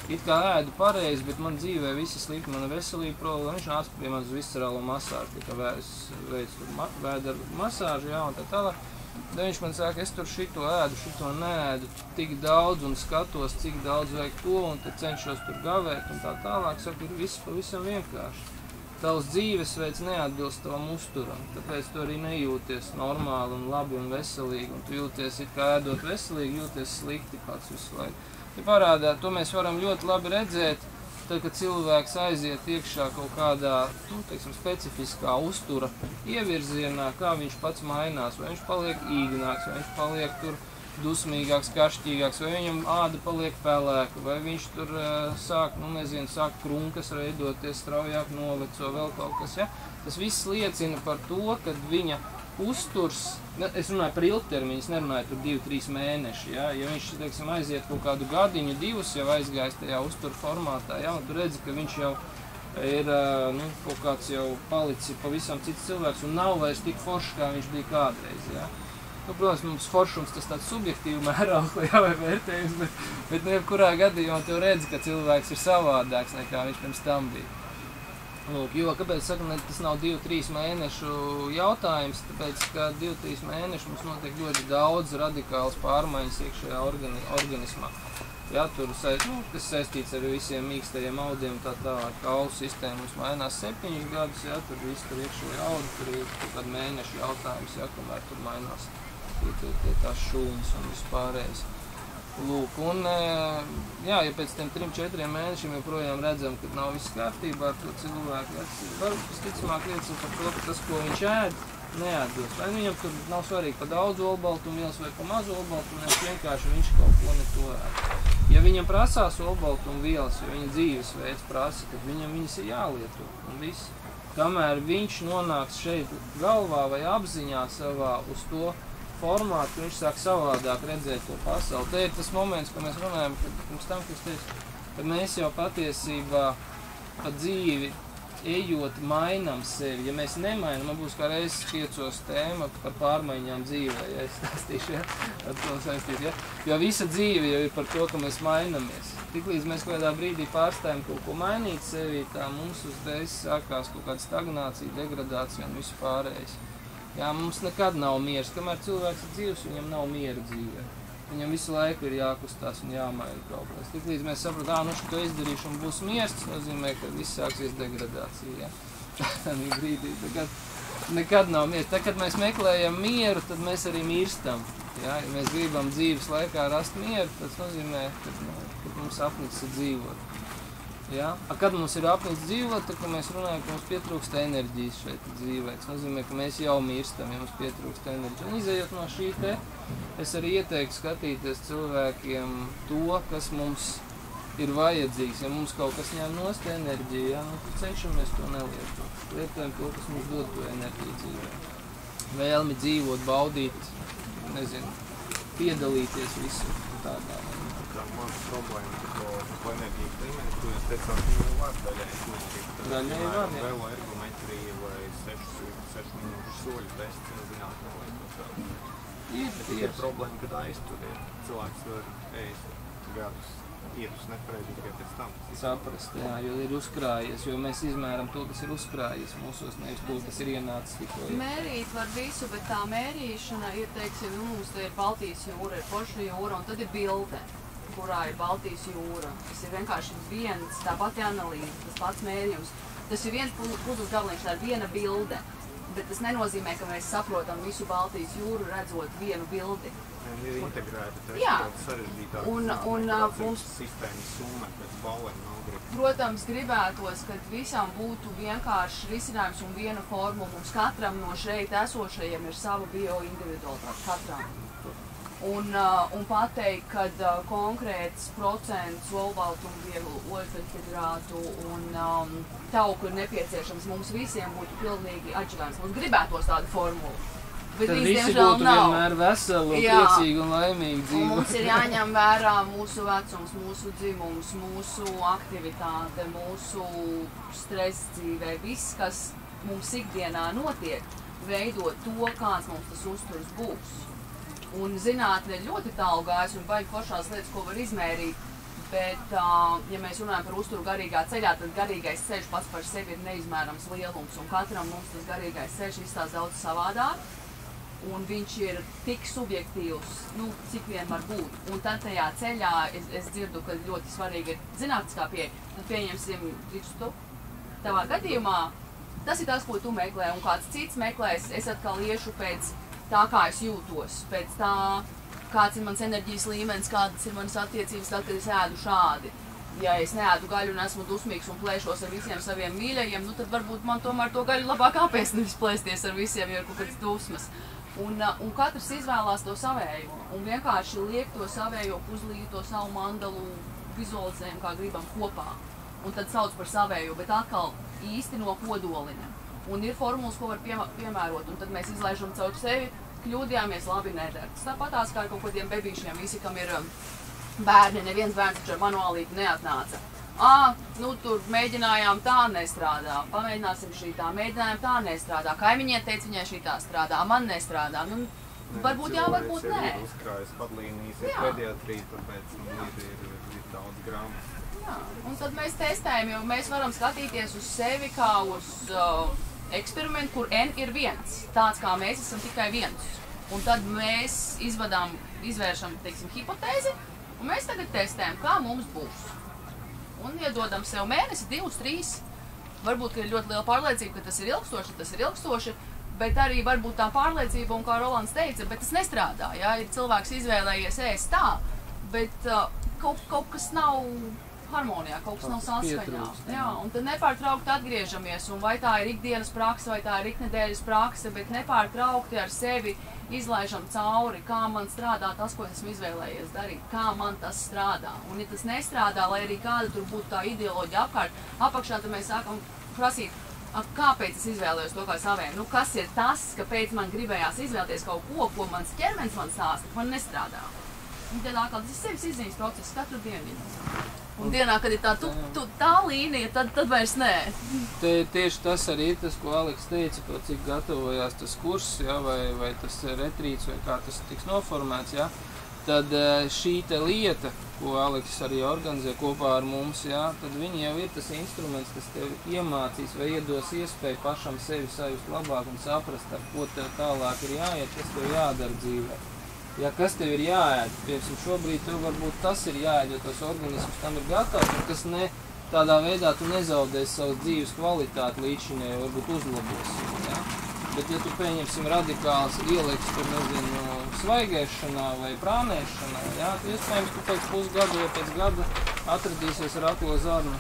it kā ēdu pareizi, bet man dzīvē visi slikti, mana veselība problēma. Viņš nāca pie manas viscerālo masāžu, tā kā es veicu vēderu masāžu, jā, un tā tālāk. Tad viņš man saka, es tur šito ēdu, šito neēdu tik daudz un skatos, cik daudz vajag to, un tad cenšos tur gavēt un tā tālāk. Saka, ir viss pavisam vienkārši. Tavs dzīvesveids neatbilst tavam uzturam, tāpēc tu arī nejūties normāli un labi un veselīgi, un tu jūties, it kā ēdot veselīgi, jūties slikti pats visu laiku. Ja parādā, to mēs varam ļoti labi redzēt, tad, kad cilvēks aiziet iekšā kaut kādā, teiksim, specifiskā uztura ievirzienā, kā viņš pats mainās, vai viņš paliek īgnāks, vai viņš paliek tur dusmīgāks, kašķīgāks, vai viņam āda paliek pelēka, vai viņš tur sāk, sāk krunkas veidoties, straujāk noveco, vēl kaut kas, ja? Tas viss liecina par to, ka viņa uzturs, es runāju par ilgtermiņu, es nerunāju tur 2-3 mēneši, ja? Ja viņš, teiksim, aiziet kaut kādu gadiņu, 2 jau aizgājis tajā uztura formātā, ja? Un tu redzi, ka viņš jau ir, kaut kāds jau palicis pavisam cits cilvēks un nav vairs tik foršs, kā viņš bija kādreiz, ja? Protams, mums foršums tas tāds subjektīvi mēraukli, jā, vai vērtējums, bet jebkurā gadījumā tu redzi, ka cilvēks ir savādāks nekā viņš pirms tam bija. Lūk, jo, kāpēc saku, tas nav 2-3 mēnešu jautājums, tāpēc, ka 2-3 mēneši mums notiek ļoti daudz radikālas pārmaiņas iekšējā organismā. Jā, tur, kas saistīts ar visiem mīkstajiem audiem, tā kaulu sistēma mums mainās 7 gadus, jā, tur viss tur iekšējā audi, tur ir kaut kādu mēnešu jautājums, jā, kamēr tur mainās tās šūnas un vispārējais. Lūk, un, jā, ja pēc tiem 3-4 mēnešiem joprojām redzam, ka nav viss kārtībā ar to cilvēku, varbūt visticamāk liecina par to, ka tas, ko viņš ēd, neatbilst. Vai viņam tur nav svarīgi pa daudz olbaltumvielas vai pa maz olbaltumvielas, vienkārši viņš kaut ko ne to ēd. Ja viņam prasās olbaltumvielas, ja viņa dzīvesveids prasa, tad viņam viņas ir jālieto un viss. Kamēr viņš nonāks šeit galvā vai apziņā savā uz to formātu, viņš sāk savādāk redzēt to pasauli. Te ir tas moments, ko mēs runājam, kad mēs jau patiesībā pa dzīvi ejot mainam sevi. Ja mēs nemainam, man būs kā reizes 5 tēma par pārmaiņām dzīvē, ja es stāstīšu, ja? Ar to saistīt, ja? Jo visa dzīve jau ir par to, ka mēs mainamies. Tiklīdz mēs kādā brīdī pārstājam kaut ko mainīt sevi, tā mums uzreiz sākās kaut kāda stagnācija, degradācija un visu pārējais. Jā, mums nekad nav miers. Kamēr cilvēks ir dzīvs, viņam nav miera dzīvē. Viņam visu laiku ir jākustās un jāmaina kaut kas. Tiklīdz mēs saprotam, šito izdarīšu un būs miers, tas nozīmē, ka viss sāksies degradācija. Tādā brīdī. Nekad nav miers. Tad, kad mēs meklējam mieru, tad mēs arī mirstam. Ja mēs gribam dzīves laikā rast mieru, tas nozīmē, ka mums apnicis dzīvot. Ja? Kad mums ir apnicis dzīvot, tad, kad mēs runājam, ka mums pietrūkst enerģijas šeit dzīvē. Tas nozīmē, ka mēs jau mirstam, ja mums pietrūkst enerģija. Un izējot no šī te, es arī ieteiktu skatīties cilvēkiem to, kas mums ir vajadzīgs. Ja mums kaut kas ņem nost enerģiju, ja? Tad cenšamies to nelietot. Lietojam to, kas mums dod to enerģiju dzīvē. Vēlmi dzīvot, baudīt, piedalīties visur tādā. Mans problēma par enerģijas līmeni, ko jūs teicāt, viņu var daļai var, vēlo ergometrija vai 6 minūšu soļu tests, zinātnē vai kaut kā. Ir problēma, kad aizturiet. Cilvēks var ēst gadus ierus nepareizi tikai pēc tam. Saprast, jā, jo ir uzkrājies, jo mēs izmēram to, kas ir uzkrājies mūsos, nevis to, kas ir ienācis tikko. Mērīt var visu, bet tā mērīšana ir, teiksim, mums te ir Baltijas jūra, ir Forša jūra, un tad ir bilde, kurā ir Baltijas jūra. Tas ir vienkārši viens, tā pati analīze, tas pats mērījums. Tas ir viens puzles gabaliņš, tā ir viena bilde, bet tas nenozīmē, ka mēs saprotam visu Baltijas jūru redzot vienu bildi. Ir integrēta, jā. Sarežģītāk. Un mums sistēmas summa pēc balēm nav grib. Protams, gribētos, ka visam būtu vienkāršs risinājums un viena formula. Mums katram no šeit esošajiem ir sava bioindividualitāte, katram. Un pateikt, ka konkrēts procents olbaltumvielu, oļhidrātu un tauku ir nepieciešams, mums visiem būtu pilnīgi atšķirīgs. Mums gribētos tādu formulu. Bet tad visi būtu vienmēr veseli un priecīgi un laimīgi dzīvot. Un mums ir jāņem vērā mūsu vecums, mūsu dzimums, mūsu aktivitāte, mūsu stress dzīvē. Viss, kas mums ikdienā notiek, veido to, kāds mums tas uzturs būs. Un zinātne ļoti tālu gājis un baigi foršās lietas, ko var izmērīt, Bet, ja mēs runājam par uzturu garīgā ceļā, tad garīgais ceļš pats par sevi ir neizmērams lielums, un katram mums tas garīgais ceļš izstāsta daudz savādāk, un viņš ir tik subjektīvs, nu, cik vien var būt. Un tad tajā ceļā es dzirdu, ka ļoti svarīgi ir zinātniskā pieeja. Tad pieņemsim, tu tavā gadījumā, tas ir tas, ko tu meklē, un kāds cits meklēs, es atkal iešu pēc tā, kā es jūtos, pēc tā, kāds ir mans enerģijas līmenis, kādas ir manas attiecības, tad, kad es ēdu šādi. Ja es neēdu gaļu un esmu dusmīgs un plēšos ar visiem saviem mīļajiem, nu tad varbūt man tomēr to gaļu labāk apēst, nevis plēsties ar visiem, jo ir kaut kāds dusmas. Un katrs izvēlās to savējo, un vienkārši liek to savējo puzlīti, to savu mandalu, vizualizējam, kā gribam kopā. Un tad sauc par savējo, bet atkal īsti no kodolina. Un ir formulas, ko var piemērot, un tad mēs izlaižam caur sevi, kļūdījāmies, labi neder. Tas tāpatās kā ar kaut kādiem bebīšiem, visi, kam ir bērni, neviens bērns taču ar manuālīti neatnāca. Nu tur mēģinājām, tā nestrādā, pamēģināsim šī tā, mēģinājām, tā nestrādā, kaimiņiem teica, viņai šī tā strādā, man nestrādā. Nu, varbūt jā, varbūt nē. Ir uzkrājas padlīnijas, ir pediatrija, tāpēc ir daudz grāmatas. Jā, un tad mēs testējam, jo mēs varam skatīties uz sevi kā uz eksperimentu, kur N ir viens, tāds kā mēs esam tikai viens. Un tad mēs izvēršam, teiksim, hipotēzi, un mēs tagad testējam, kā mums būs. Un iedodam sev mēnesi, 2, 3, varbūt, ka ir ļoti liela pārliecība, ka tas ir ilgstoši, bet arī varbūt tā pārliecība, un kā Rolands teica, bet tas nestrādā, ja? Ir cilvēks izvēlējies ēst tā, bet kaut kas nav harmonijā, kaut kas nav saskaņā. Jā, un tad nepārtraukti atgriežamies, un vai tā ir ikdienas prakse, vai tā ir iknedēļas prakse, bet nepārtraukti ar sevi izlaižam cauri, kā man strādā tas, ko esmu izvēlējies darīt, kā man tas strādā. Un ja tas nestrādā, lai arī kāda tur būtu tā ideoloģija apakšā, tad mēs sākam prasīt, kāpēc es izvēlējos to kā savēju? Nu, kas ir tas, kāpēc man gribējās izvēlēties kaut ko mans ķermenis man stāsta, man nestrādā. Un tad atkal tas ir sevis izziņas process, katru dienu. Un dienā, kad ir tā līnija, tad vairs nē. Tieši tas arī ir tas, ko Aleks teica, par cik gatavojās tas kurs, ja, vai tas retrīts, vai kā tas tiks noformēts. Ja. Tad šī te lieta, ko Aleks arī organizē kopā ar mums, ja, tad viņi jau ir tas instruments, kas tev iemācīs vai iedos iespēju pašam sevi sajust labāk un saprast, ar ko tev tālāk ir jāiet, kas tev jādara dzīvē. Ja kas tev ir jāēd, piemēram, šobrīd tev varbūt tas ir jāēd, jo tas organisms tam ir gatavs, un kas ne, tādā veidā tu nezaudēsi savas dzīves kvalitāti līdzinē, varbūt uzlabosi. Ja? Bet ja tu pieņemsim radikāls ieliks, tur nezinu, svaigēšanā vai prānēšanā, ja? Tad iespējams tu pēc pusgada vai pēc gada atradīsies ar aklo zarnu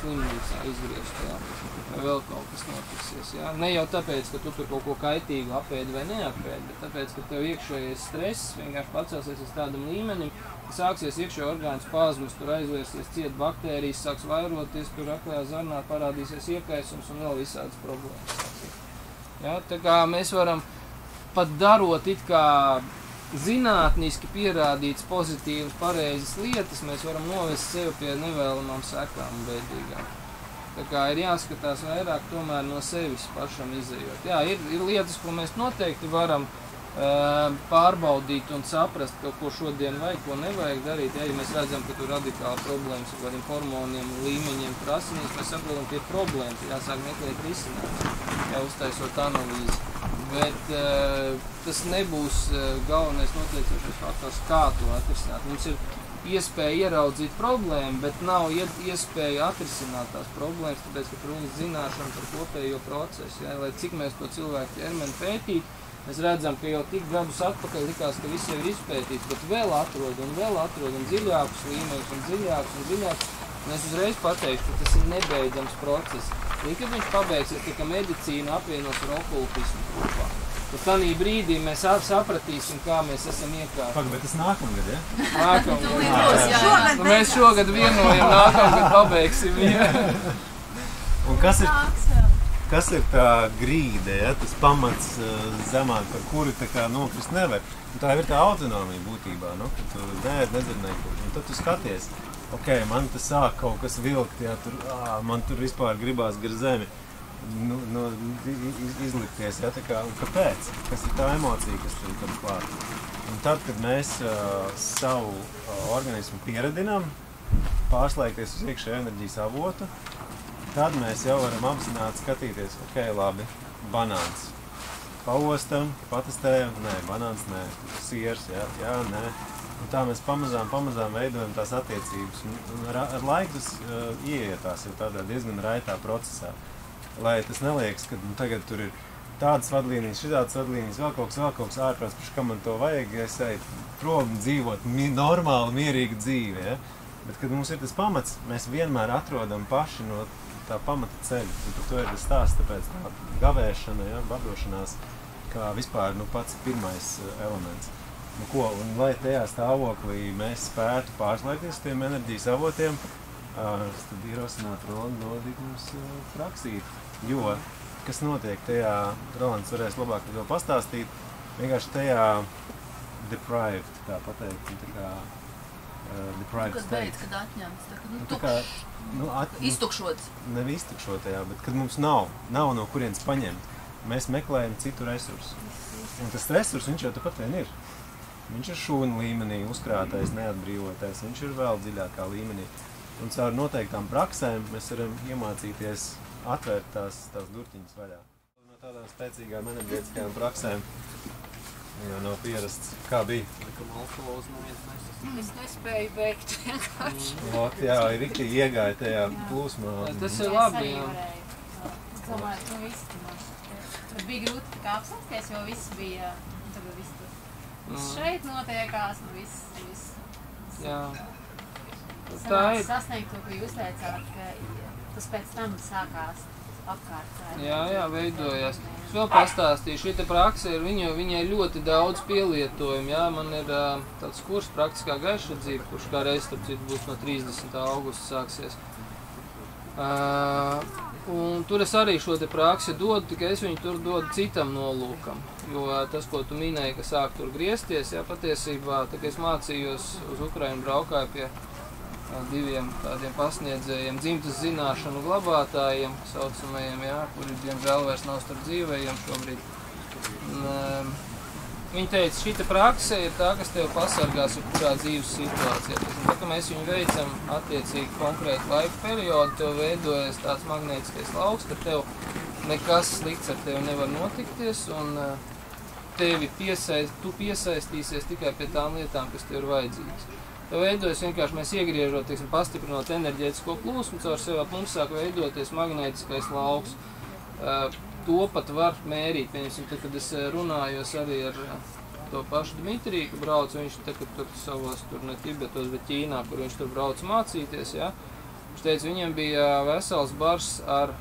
slimnīcā izgriezt, ja? Vai vēl kaut kas notiksies. Ja? Ne jau tāpēc, ka tu tur kaut ko kaitīgu apēdi vai neapēdi, bet tāpēc, ka tev iekšējais stress vienkārši pacelsies uz tādam līmenim, ka sāksies iekšējo orgānu spazmus, tur aizvērsies ciet baktērijas, sāks vairoties, tur aklajā zarnā parādīsies iekaisums un vēl visādas problēmas. Ja? Tā kā mēs varam pat darot it kā zinātniski pierādītas pozitīvas, pareizas lietas, mēs varam novest sevi pie nevēlamām sekām un bēdīgām. Tā kā ir jāskatās vairāk tomēr no sevis pašam izejot. Jā, ir lietas, ko mēs noteikti varam pārbaudīt un saprast, ko šodien vajag, ko nevajag darīt. Ja mēs redzam, ka tur radikāli problēmas ar kādiem hormoniem, līmeņiem, asinīs, mēs saprotam, ka ir problēmas, jāsāk meklēt risinājumus, uztaisot analīzi. Bet tas nebūs galvenais noteicošais faktors, kā to atrisināt. Mums ir iespēja ieraudzīt problēmu, bet nav iespēja atrisināt tās problēmas, tāpēc, ka trūkst zināšana par kopējo procesu. Ja? Lai cik mēs to cilvēku ķermeni pētītu, mēs redzam, ka jau tik gadus atpakaļ likās, ka viss jau ir izpētīts, bet vēl atrod un dziļākus līmeņus un dziļākus. Un es uzreiz pateikšu, ka tas ir nebeidzams process. Kad viņš pabeigsies, ka medicīna apvienos ar okultismu kopā. Tad tādā brīdī mēs sapratīsim, kā mēs esam iekārti. Pagaid, bet tas nākamgad, ja? Nākamgad. Mēs šogad vienojam, nākamgad pabeigsim. Ja? Un kas ir tā grīde, ja? Tas pamats zemāk, par kuru tā kā nokrist nevar? Un tā ir tā autonomija būtībā, nu? Kad tu nedzird neko. Un tad tu skaties, ok, man tas sāk kaut kas vilkt, ja? Man tur vispār gribās gar zemi. Izlikties, ja, tā kā, un kāpēc? Kas ir tā emocija, kas tur tam klāt? Un tad, kad mēs savu organismu pieredinām, pārslēgties uz iekšējo enerģijas avotu, tad mēs jau varam apzināti skatīties, ok, labi, banāns. Paostam, patestējam, nē, banāns, nē, siers, jā, nē. Un tā mēs pamazām veidojam tās attiecības. Un ar laiku tas ieietās jau tādā diezgan raitā procesā. Lai tas neliekas, ka tagad tur ir tādas vadlīnijas, šitādas vadlīnijas, vēl kaut kas ārprāts, par kā man to vajag, es eju prom dzīvot normālu, mierīgu dzīvi. Ja? Bet, kad mums ir tas pamats, mēs vienmēr atrodam paši no tā pamata ceļa. Un par to ir tas stāsts, tāpēc tā gavēšana, ja, badošanās, kā vispār pats pirmais elements. Un lai tajā stāvoklī mēs spētu pārslēgties tiem enerģijas avotiem, tad ierosināt Rolandu mums praksīt. Jo, kas notiek tajā, Rolands varēs labāk to pastāstīt, vienkārši tajā deprived, tā pateikt, tā kā deprived state. Kad atņemts, iztukšots. Nevis iztukšotajā, bet kad mums nav no kurienes paņemt, mēs meklējam citu resursu. Un tas resurs, viņš jau tāpat vien ir. Viņš ir šūnu līmenī uzkrātais, neatbrīvotais, viņš ir vēl dziļākā līmenī. Un caur noteiktām praksēm mēs varam iemācīties atvērt tās durtiņas vaļā. No tādām spēcīgām enerģētiskajām praksēm jau nav pierasts. Kā bija? Es nespēju beigt vienkārši. Jā, ir riktīgi iegāja tajā plūsmā. Tas ir labi, jā. Es domāju, viss bija grūti tā kā apsāsties, jo viss bija, tagad viss tur. Šeit notiekās, viss. Jā. Tā ir sasniegt to, ko jūs teicāt, ka tas pēc tam sākās apkārt. Jā, veidojās. Es vēl pastāstīju, šī praksa ir, viņai ļoti daudz pielietojumu. Jā, man ir tāds kurs praktiskā gaišredzība, kurš kā reiz, starp citu, būs no 30. augusta sāksies. Un tur es arī šo te praksi dodu, tikai es viņu tur dodu citam nolūkam. Jo tas, ko tu minēji, ka sāk tur griezties, jā, patiesībā, tā kā es mācījos uz Ukrainu, braukāju pie diviem tādiem pasniedzējiem, dzimtas zināšanu glabātājiem, saucamajiem, jā, kuri, diemžēl, vairs nav starp dzīvējiem šobrīd. Viņi teica, šī prakse ir tā, kas tev pasargās jebkurā dzīves situācijā. Tā kā mēs viņu veicam attiecīgi konkrētu laika periodu, tev veidojas tāds magnētiskais lauks, ka tev nekas slikts ar tevi nevar notikties, un tu piesaistīsies tikai pie tām lietām, kas tev ir vajadzīgas. Tev veidojas vienkārši mēs iegriežot, pastiprinot enerģētisko plūsmu, caur sevi ap mums sāk veidoties magnētiskais lauks. To pat var mērīt, pieņemsim, tad, kad es runājos arī ar to pašu Dmitriju, ka brauc viņš tagad tur savos, tur ne Tibetos, bet Ķīnā, kur viņš tur brauc mācīties, ja. Viņš teica, viņiem bija vesels bars ar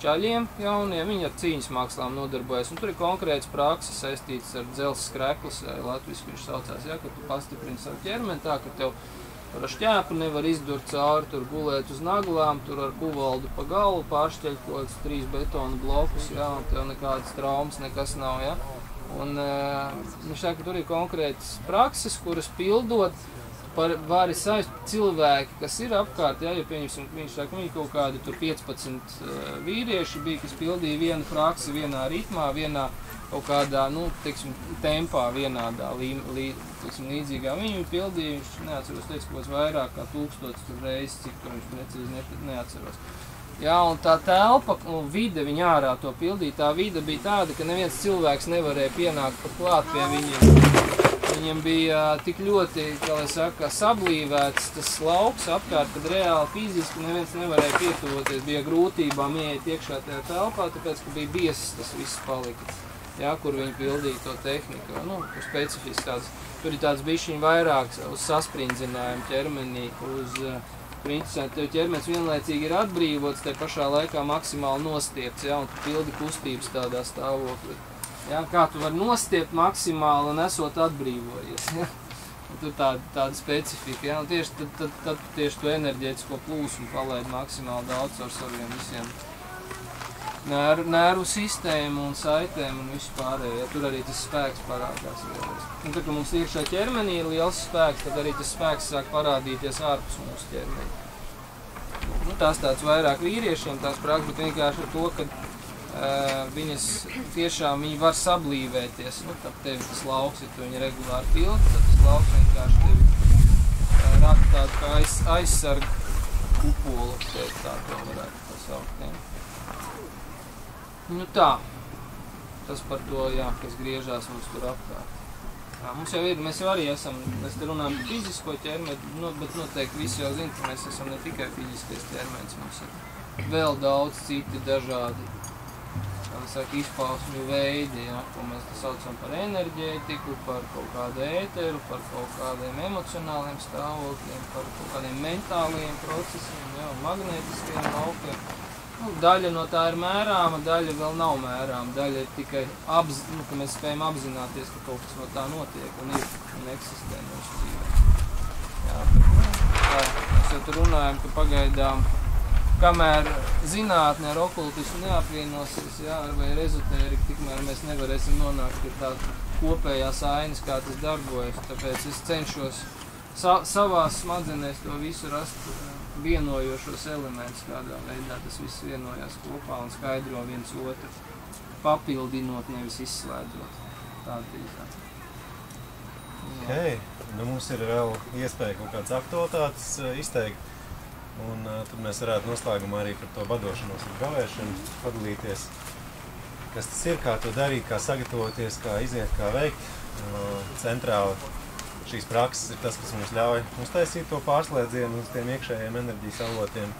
čaļiem jauniem, viņi ar cīņas mākslām nodarbojas, un tur ir konkrēts prakses saistīts ar dzelzs skreklis, latviski viņš saucās, ja, ka tu pastiprini savu ķermeni tā, ka tev ar šķēpu nevar izdurt cauri, tur gulēt uz naglām, tur ar kuvaldu pa galvu pāršķeļ kaut kāds 3 betonu blokus, jā, un tev nekādas traumas, nekas nav, jā. Un viņš saka, ka tur ir konkrētas prakses, kuras pildot, vari saist cilvēki, kas ir apkārt, jā, jo pieņemsim, viņš saka, viņi kaut kādi tur 15 vīrieši bija, kas pildīja vienu praksi vienā ritmā, vienā kaut kādā, tempā vienādā, līdzīgā. Viņu pildīja, viņš neatceros, teica, kaut kāds vairāk kā 1000 reizes, cik to viņš precīzi neatceros. Jā, un tā telpa, vide viņa ārā to pildīja, tā vide bija tāda, ka neviens cilvēks nevarēja pienākt pat klāt pie viņiem. Viņiem bija tik ļoti, kā lai saka, sablīvēts tas lauks apkārt, kad reāli fiziski neviens nevarēja pietuvoties. Bija grūtībām ieiet iekšā tajā telpā, tāpēc, ka bija biesas tas viss palika. Jā, kur viņi pildīja to tehniku, specifiski tāds, tur ir tāds bišķiņ vairāk uz sasprindzinājumu ķermenī, uz principā tev ķermenis vienlaicīgi ir atbrīvots, te pašā laikā maksimāli nostiepts, jā, un tu pildi kustības tādā stāvoklī. Jā, kā tu vari nostiept maksimāli un esot atbrīvojies, jā. Un tur tāda specifika, jā, un tieši to enerģētisko plūsmu palaid maksimāli daudz ar saviem visiem nervu sistēmu un saitēm un visu pārējo, ja tur arī tas spēks parādās vēlreiz. Un tad, kad mums iekšā ķermenī ir liels spēks, tad arī tas spēks sāk parādīties ārpus mūsu ķermeni. Tās tāds vairāk vīriešiem tās prāks, bet vienkārši ar to, ka viņas tiešām var sablīvēties. Tad tevi tas lauks, ja tu viņu regulāri pildi, tad tas lauks vienkārši tevi rada tādu kā aizsargu kupolu, tā to varētu pasaukt. Ja. Nu tā, tas par to, jā, kas griežās mums tur apkārt. Jā, mums jau ir, mēs jau arī esam, mēs te runājam par fizisko ķermeni, bet noteikti visi jau zina, ka mēs esam ne tikai fiziskais ķermenis, mums ir vēl daudz citi dažādi, izpausmju veidi, ja, ko mēs te saucam par enerģētiku, par kaut kādu ēteru, par kaut kādiem emocionāliem stāvokļiem, par kaut kādiem mentāliem procesiem, ja, magnētiskiem laukiem. Nu, daļa no tā ir mērāma, daļa vēl nav mērāma, daļa ir tikai ka mēs spējam apzināties, ka kaut kas no tā notiek un ir un eksistē mūsu dzīvē. Jā, bet, tā, mēs jau tur runājam, ka pagaidām kamēr zinātne ar okultismu neapvienosies, jā, vai ar ezotēriku, tikmēr mēs nevarēsim nonākt pie tā kopējās ainas, kā tas darbojas. Tāpēc es cenšos savās smadzenēs to visu rast vienojošos elementus, kādā veidā tas viss vienojās kopā un skaidro viens otru, papildinot, nevis izslēdzot. Tā drīzāk. Okay. Nu, mums ir vēl iespēja kaut kādas aktualitātes izteikt. Un tad mēs varētu noslēgumā arī par to vadošanos ar gavēšanu padalīties. Kas tas ir, kā to darīt, kā sagatavoties, kā iziet, kā veikt. Centrāli šīs prakses ir tas, kas mums ļauj uztaisīt to pārslēdzienu uz tiem iekšējiem enerģijas avotiem.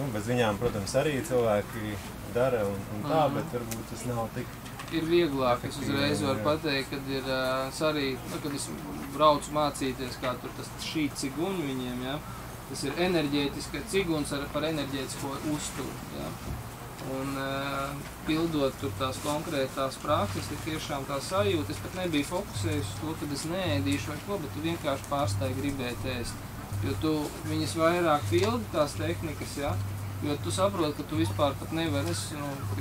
Nu, bez viņām, protams, arī cilvēki dara un tā, bet varbūt tas nav tik... Ir vieglāk, es uzreiz varu pateikt, kad ir kad es braucu mācīties, kā tur tas šī ciguņu viņiem, ja? Tas ir enerģētiska ciguns par enerģētisko uzturu, ja? Un pildot tur tās konkrētās prakses, ir tiešām tā sajūta, es pat nebiju fokusējis uz to, kad es neēdīšu vai ko, bet tu vienkārši pārstāji gribēt ēst. Jo tu viņas vairāk pildi tās tehnikas, ja? Jo tu saproti, ka tu vispār pat nevari, es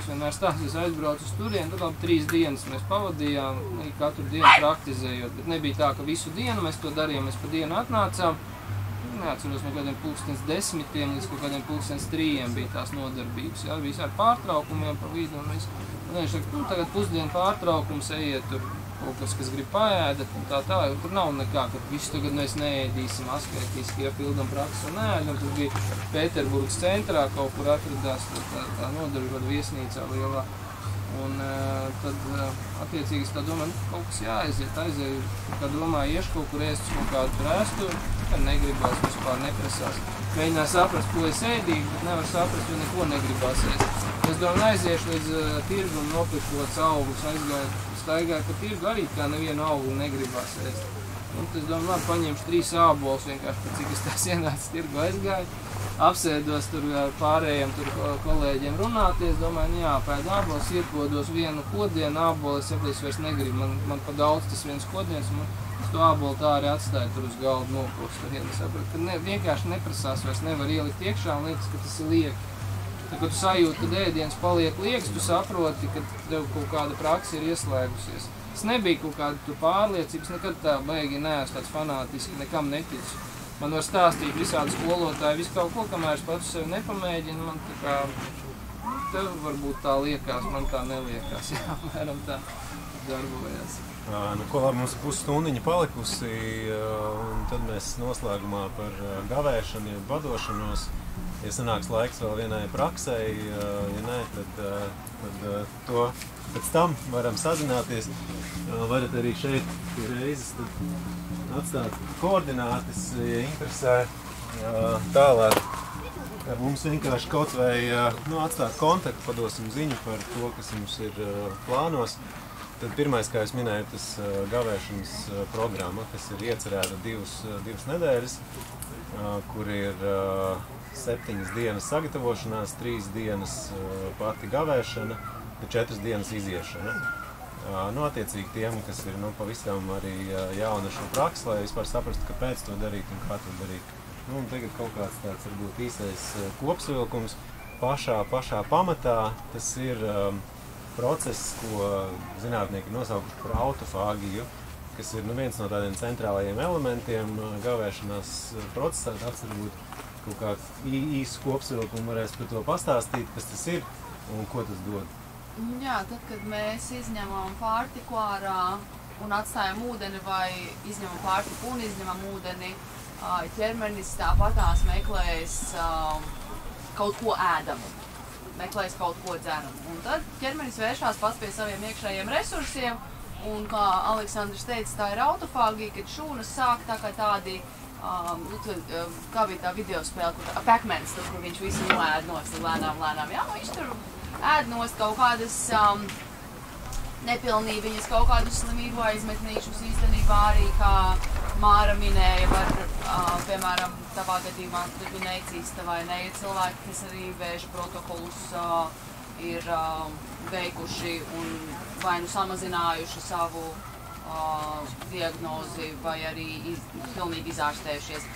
vienmēr stāstu, es aizbraucu uz turieni, tad labi 3 dienas mēs pavadījām, katru dienu praktizējot, bet nebija tā, ka visu dienu mēs to darījām, mēs pa dienu atnācām, neatceros no kādiem 10:00 līdz kaut kādiem 3:00 bija tās nodarbības, ja, visi ar pārtraukumiem pa vidu un visu. Un viņš saka, tagad pusdienu pārtraukums, ejiet tur kaut kas grib paēdat un tā, tur nav nekā, ka visu tagad mēs neēdīsim asketiski, ja pildam prakses un neēdam. Tur bija Pēterburgas centrā, kaut kur atradās tā nodarbība viesnīcā lielā. Un tad, attiecīgi, es tā domāju, kaut kas jāaiziet, kā domāju, iešu kaut kur ēst kaut kādu prēsturi, kad negribās, vispār neprasās. Mēģināju saprast, ko es ēdīju, bet nevar saprast, jo neko negribās ēst. Es domāju, aiziešu līdz tirgu un nopirkots augļus, staigāju pa tirgu arī kā nevienu auglu negribās ēst. Un es domāju, labi, paņemšu 3 ābolus vienkārši, cik es tās ienācu tirgu aizgāju. Apsēdos tur ar pārējiem kolēģiem runāties, domāju, jāpēd ābolus, iekodos vienu kodienu ābolu, es saprotu, es vairs negribu, man pa daudz tas viens kodiens, un es to ābolu tā arī atstāju tur uz galdu nopūst. Es saprotu, ka vienkārši neprasās, vairs nevar ielikt iekšā un liekas, ka tas ir lieki. Tad, kad tu sajūti, kad ēdiens paliek liekas, tu saproti, ka tev kaut kāda praksa ir ieslēgusies. Es nebiju kaut kāda pārliecības, nekad tā baigi neesmu tāds fanātiski, nekam neticu. Man var stāstīt visādi skolotāji, visu kaut ko, kamēr es pats sevi nepamēģinu, man tā kā, tev varbūt tā liekas, man tā neliekās, jā, mēram tā darbojas. Nu, ko labi, mums ir pusstundiņa palikusi, un tad mēs noslēgumā par gavēšanu, ja vadošanos. Ja sanāks laiks vēl vienai praksei, ja nē, tad to pēc tam varam sazināties. Varat arī šeit pie reizes atstāt koordinātes, ja interesē, tā, lai mums vienkārši kaut vai atstāt kontaktu, padosim ziņu par to, kas mums ir plānos. Tad pirmais, kā es minēju, tas gavēšanas programma, kas ir iecerēta 2 nedēļas, kur ir 7 dienas sagatavošanās, 3 dienas pati gavēšana, 4 dienas iziešana. Attiecīgi tiem, kas ir pavisam arī jauna šo praksi, lai vispār saprastu, kāpēc to darīt un kā to darīt. Un tagad kaut kāds tāds varbūt īsais kopsavilkums. Pašā pamatā tas ir process, ko zinātnieki nosaukuši par autofāgiju, kas ir viens no tādiem centrālajiem elementiem gavēšanās procesā. Tas varbūt kaut kāds īsts kopsavilkumu varēs par to pastāstīt, kas tas ir un ko tas dod. Jā, tad, kad mēs izņemam pārtiku ārā un atstājam ūdeni vai izņemam pārtiku un izņemam ūdeni, ķermenis tāpatās meklēs kaut ko ēdamu, meklēs kaut ko dzeramu. Un tad ķermenis vēršās pats pie saviem iekšējiem resursiem, un kā Aleksandrs teica, tā ir autofāgija, kad šūnas sāk tā kā tādi, kā bija tā video spēle, kur Pac-Mans, kur viņš visu noēd nost lēnām, jā, viņš tur ēd nost kaut kādas nepilnībiņas, kaut kādus slimību aizmetnīšus, īstenībā arī, kā Māra minēja, var, piemēram, tavā gadījumā, kad tu neicīsta vai ne, ir cilvēki, kas arī vēža protokolus ir veikuši un vai nu samazinājuši savu diagnozi vai arī pilnīgi izārstējušies.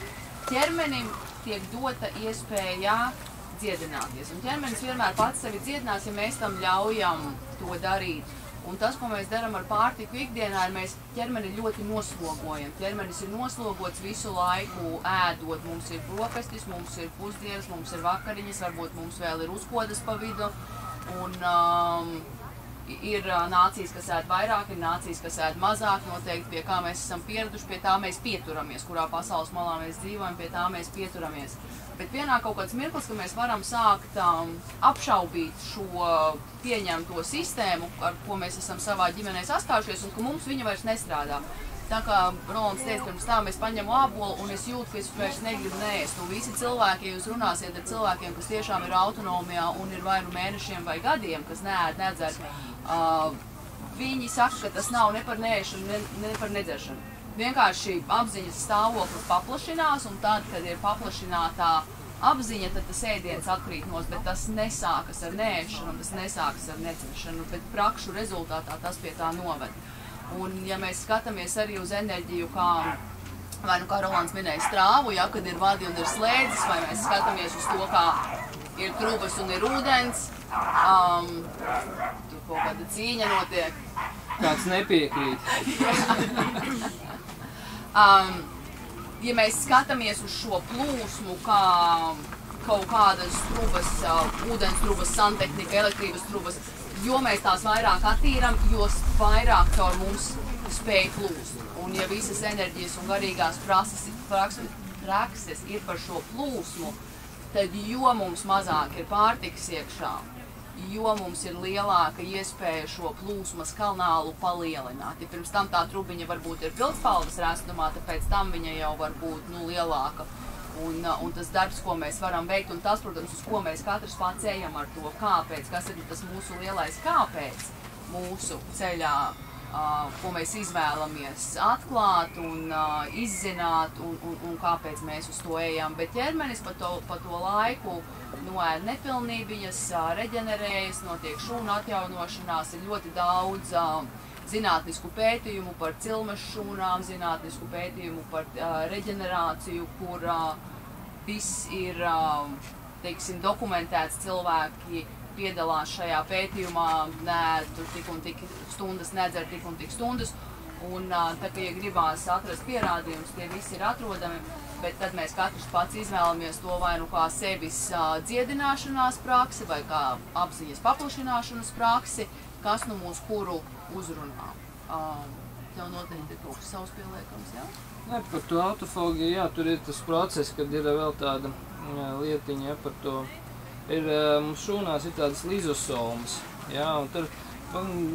Ķermenim tiek dota iespēja dziedināties, un ķermenis vienmēr pats sevi dziedinās, ja mēs tam ļaujam to darīt. Un tas, ko mēs darām ar pārtiku ikdienā, ir mēs ķermeni ļoti noslogojam. Ķermenis ir noslogots visu laiku ēdot. Mums ir brokastis, mums ir pusdienas, mums ir vakariņas, varbūt mums vēl ir uzkodas pa vidu. Un ir nācijas, kas ēd vairāk, ir nācijas, kas ēd mazāk. Noteikti pie kā mēs esam pieraduši, pie tā mēs pieturamies. Kurā pasaules malā mēs dzīvojam, pie tā mēs pieturamies. Bet pienāk kaut kāds mirklis, ka mēs varam sākt apšaubīt šo pieņemto sistēmu, ar ko mēs esam savā ģimenē saskārušies, un ka mums viņa vairs nestrādā. Tā kā Rolands teica, pirms tā mēs paņemu ābolu, un es jūtu, ka es vairs negribu neēst. Un visi cilvēki, ja jūs runāsiet ar cilvēkiem, kas tiešām ir autonomijā un ir vai nu mēnešiem vai gadiem, kas neēd, nedzer, viņi saka, ka tas nav ne par neēšanu, ne par nedzeršanu. Vienkārši apziņas stāvoklis paplašinās, un tad, kad ir paplašinātā apziņa, tad tas ēdiens atkrīt nost, bet tas nesākas ar neēšanu, tas nesākas ar nedzeršanu, bet prakšu rezultātā tas pie tā noved. Un, ja mēs skatāmies arī uz enerģiju, vai nu kā Rolands minēja strāvu, ja, kad ir vadi un ir slēdzis, vai mēs skatāmies uz to, kā ir trubas un ir ūdens, tur kaut kāda cīņa notiek. Kāds nepiekrīt. Ja mēs skatāmies uz šo plūsmu, kā kaut kādas trubas, ūdens trubas, santehnika, elektrības trubas, jo mēs tās vairāk attīram, jo vairāk caur mums spēj plūst. Un ja visas enerģijas un garīgās prakses ir par šo plūsmu, tad jo mums mazāk ir pārtikas iekšā, jo mums ir lielāka iespēja šo plūsmas kanālu palielināt. Ja pirms tam tā trubiņa varbūt ir pildspalvas rēstumā, tad pēc tam viņa jau var būt lielāka. Un tas darbs, ko mēs varam veikt, un tas, protams, uz ko mēs katrs pats ejam ar to kāpēc, kas ir tas mūsu lielais kāpēc mūsu ceļā, ko mēs izvēlamies atklāt un izzināt, un kāpēc mēs uz to ejam. Bet ķermenis pa to laiku noēd nepilnībiņas, reģenerējas, notiek šūnu atjaunošanās, ir ļoti daudz zinātnisku pētījumu par cilmes šūnām, zinātnisku pētījumu par reģenerāciju, kur viss ir, teiksim, dokumentēts, cilvēki piedalās šajā pētījumā, neēd tur tik un tik stundas, nedzer tik un tik stundas, un tā, ka, ja gribās atrast pierādījumus, tie visi ir atrodami, bet tad mēs katrs pats izvēlamies to vai nu kā sevis dziedināšanās praksi, vai kā apziņas paplašināšanas praksi, kas nu mūs kuru uzrunā. Tev noteikti ir kaut kas savs pieliekams, jā? Ne, par to autofagiju, jā, tur ir tas process, kad ir vēl tāda lietiņa, par to. Mums šūnās ir tādas lizosomas, jā, un tur,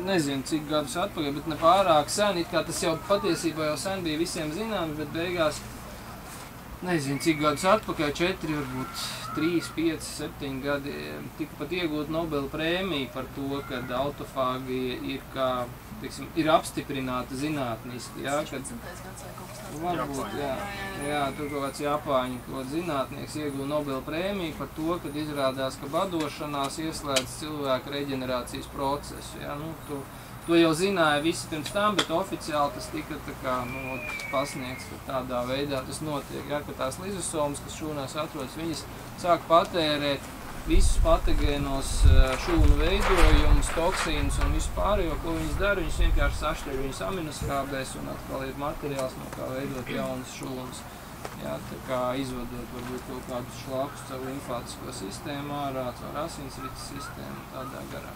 nezinu cik gadus atpakaļ, bet ne pārāk sen, it kā tas jau patiesībā jau sen bija visiem zināms, bet beigās, nezinu cik gadus atpakaļ, 4, varbūt 3, 5, 7 gadi, tika pat iegūt Nobela prēmiju par to, kad autofāgija ir kā, teiksim, ir apstiprināta zinātniski, jā, kad varbūt, jā, tur kaut kāds Japāņu zinātnieks ieguva Nobela prēmiju par to, kad izrādās, ka badošanās ieslēdz cilvēka reģenerācijas procesu, jā, to jau zināja visi pirms tam, bet oficiāli tas tika tā kā, pasniegts, ka tādā veidā tas notiek, jā, ka tās lizosomas, kas šūnās atrodas, viņas sāk patērēt visus patogēnos šūnu veidojumus, toksīnus un visu pārējo, ko viņas dara, viņas vienkārši sašķir viņas aminoskābēs un atkal ir materiāls, no kā veidot jaunas šūnas. Jā, tā kā izvadot varbūt kaut kādus šlakus caur limfātisko sistēmu ārā, caur asinsrites sistēmu, tādā garā.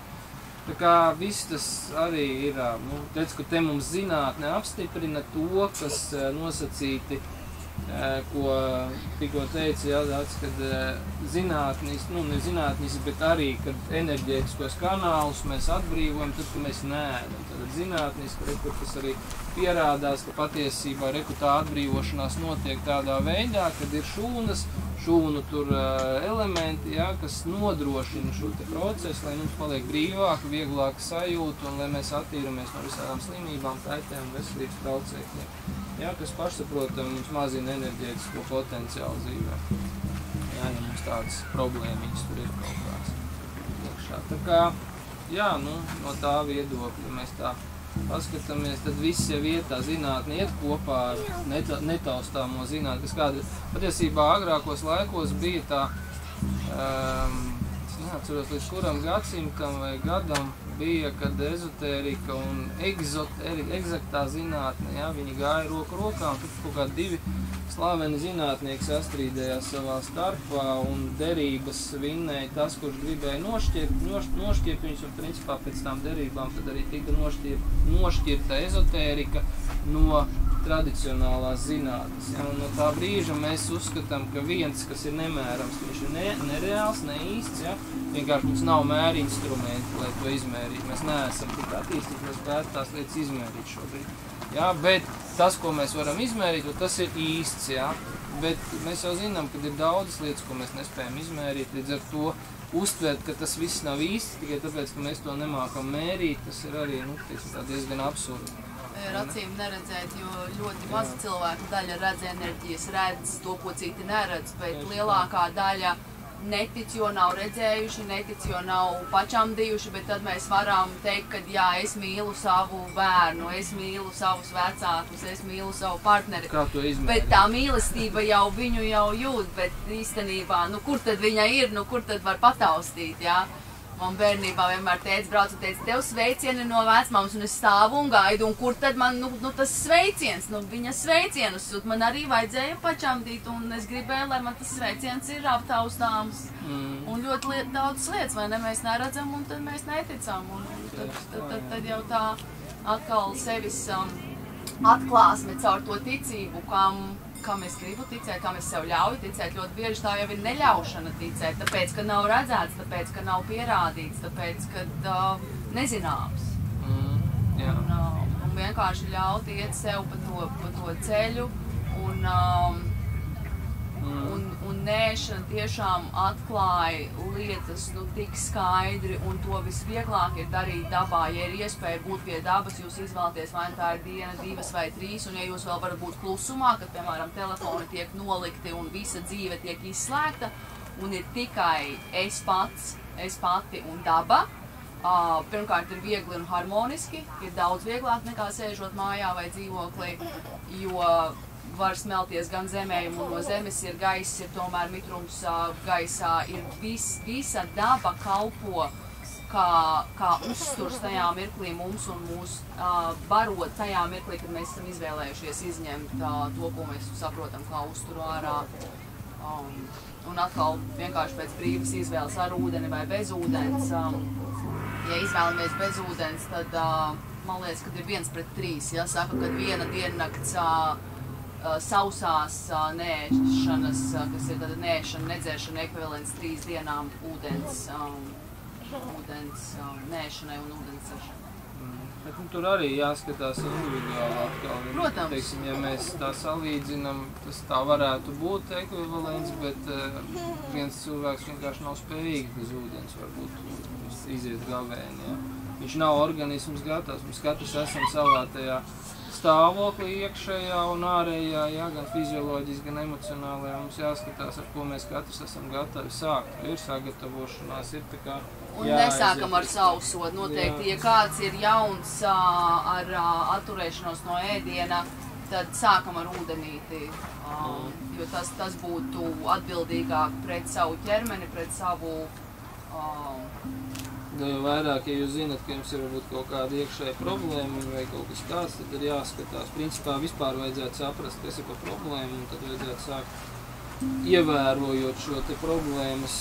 Tā kā viss tas arī ir, nu, redz, ka te mums zinātne apstiprina to, kas nosacīti, ko tikko teica, jā, tāds, kad zinātnis, nu, ne zinātnis, bet arī, kad enerģētiskos kanālus mēs atbrīvojam, tad, kad mēs neēdam. Tad zinātnis, kur tas arī pierādās, ka patiesībā tā atbrīvošanās notiek tādā veidā, kad ir šūnu tur elementi, jā, kas nodrošina šo te procesu, lai mums paliek brīvāka, vieglāka sajūta un lai mēs attīramies no visādām slimībām, kaitēm, veselības traucēkļiem. Jā, kas pašsaprotam mums mazina enerģētisko potenciālu dzīvē. Jā, ja mums tādas problēmiņas tur ir kaut kāds iekšā. Tā kā, jā, nu, no tā viedokļa mēs tā paskatāmies, tad viss jau vietā zinātne iet kopā ar netaustāmo zinātni, kas kāda patiesībā agrākos laikos bija tā, es neatceros līdz kuram gadsimtam vai gadam bija, kad ezotērika un egzaktā zinātne, jā, viņi gāja roku rokā, un tad kaut kādi divi slaveni zinātnieki sastrīdējās savā starpā un derības vinnēja tas, kurš gribēja nošķirt viņus, un principā pēc tām derībām tad arī tika nošķirta ezotērika no tradicionālās zinātnes. Ja, un no tā brīža mēs uzskatām, ka viens, kas ir nemērams, viņš ir nereāls, neīsts, ja, vienkārši mums nav mēri instrumenti, lai to izmērītu. Mēs neesam tik attīstīti, mēs spētu tās lietas izmērīt šobrīd. Ja, bet tas, ko mēs varam izmērīt, tas ir īsts, ja, bet mēs jau zinām, ka ir daudzas lietas, ko mēs nespējam izmērīt, līdz ar to uztvert, ka tas viss nav īsts, tikai tāpēc, ka mēs to nemākam mērīt, tas ir arī, nu, diezgan absurdi. Ir acīm neredzēt, jo ļoti maza cilvēku daļa redz enerģijas, redz to, ko citi neredz, bet lielākā daļa netic, jo nav redzējuši, netic, jo nav pačamdījuši, bet tad mēs varam teikt, ka jā, es mīlu savu bērnu, es mīlu savus vecākus, es mīlu savu partneri. Kā to izmērīt? Bet tā mīlestība jau viņu jau jūt, bet īstenībā, nu kur tad viņa ir, nu kur tad var pataustīt, jā? Man bērnībā vienmēr teica, brauc un teica, tev sveicieni no vecmāmas, un es stāvu un gaidu, un kur tad man, nu tas sveiciens, nu viņa sveicienus, man arī vajadzēja pačamdīt, un es gribēju, lai man tas sveiciens ir aptaustāms. Un ļoti daudz lietas, vai ne, mēs neredzam, un tad mēs neticam, un tad jau tā atkal sevis atklāsme caur to ticību, kam es gribu ticēt, kam es sev ļauju ticēt, ļoti bieži tā jau ir neļaušana ticēt, tāpēc, ka nav redzēts, tāpēc, ka nav pierādīts, tāpēc, ka nezināms. Un vienkārši ļaut iet sev pa to ceļu, un nēšana tiešām atklāja lietas, nu, tik skaidri, un to visvieglāk ir darīt dabā. Ja ir iespēja būt pie dabas, jūs izvēlaties, vai tā ir diena, 2 vai 3, un ja jūs vēl varat būt klusumā, kad, piemēram, telefoni tiek nolikti un visa dzīve tiek izslēgta, un ir tikai es pati un daba, pirmkārt ir viegli un harmoniski, ir daudz vieglāk nekā sēžot mājā vai dzīvoklī, jo var smelties gan zemē, un no zemes ir gaiss, ir tomēr mitrums gaisā, ir visa daba kalpo kā uzturs tajā mirklī mums un mūs barot tajā mirklī, kad mēs esam izvēlējušies izņemt to, ko mēs saprotam kā uzturu ārā. Un atkal vienkārši pēc brīvas izvēles ar ūdeni vai bez ūdens. Ja izvēlamies bez ūdens, tad man liekas, ka ir 1:3. Ja? Saka, ka viena diennakts sausās nēšanas, kas ir tāda nēšana, nedzēršana ekvivalents 3 dienām ūdens nēšanai un ūdens dzeršanai. Bet tur arī jāskatās individuāli atkal. Protams. Teiksim, ja mēs tā salīdzinām, tas tā varētu būt ekvivalents, bet viens cilvēks vienkārši nav spējīgs bez ūdens varbūt iziet gavēni. Ja? Viņš nav organisms gatavs, mēs katrs esam savā tajā stāvoklī iekšējā un ārējā, jā, gan fizioloģiski, gan emocionālajā. Mums jāskatās, ar ko mēs katrs esam gatavi sākt. Ir sagatavošanās, ir tā kā un nesākam ar sausot. Noteikti, ja kāds ir jauns ar atturēšanos no ēdiena, tad sākam ar ūdenīti, jo tas būtu atbildīgāk pret savu ķermeni, pret savu Jo vairāk, ja jūs zināt, ka jums ir varbūt kaut kāda iekšēja problēma vai kaut kas tāds, tad ir jāskatās. Principā vispār vajadzētu saprast, kas ir par problēmu, un tad vajadzētu sākt ievērojot šo te problēmas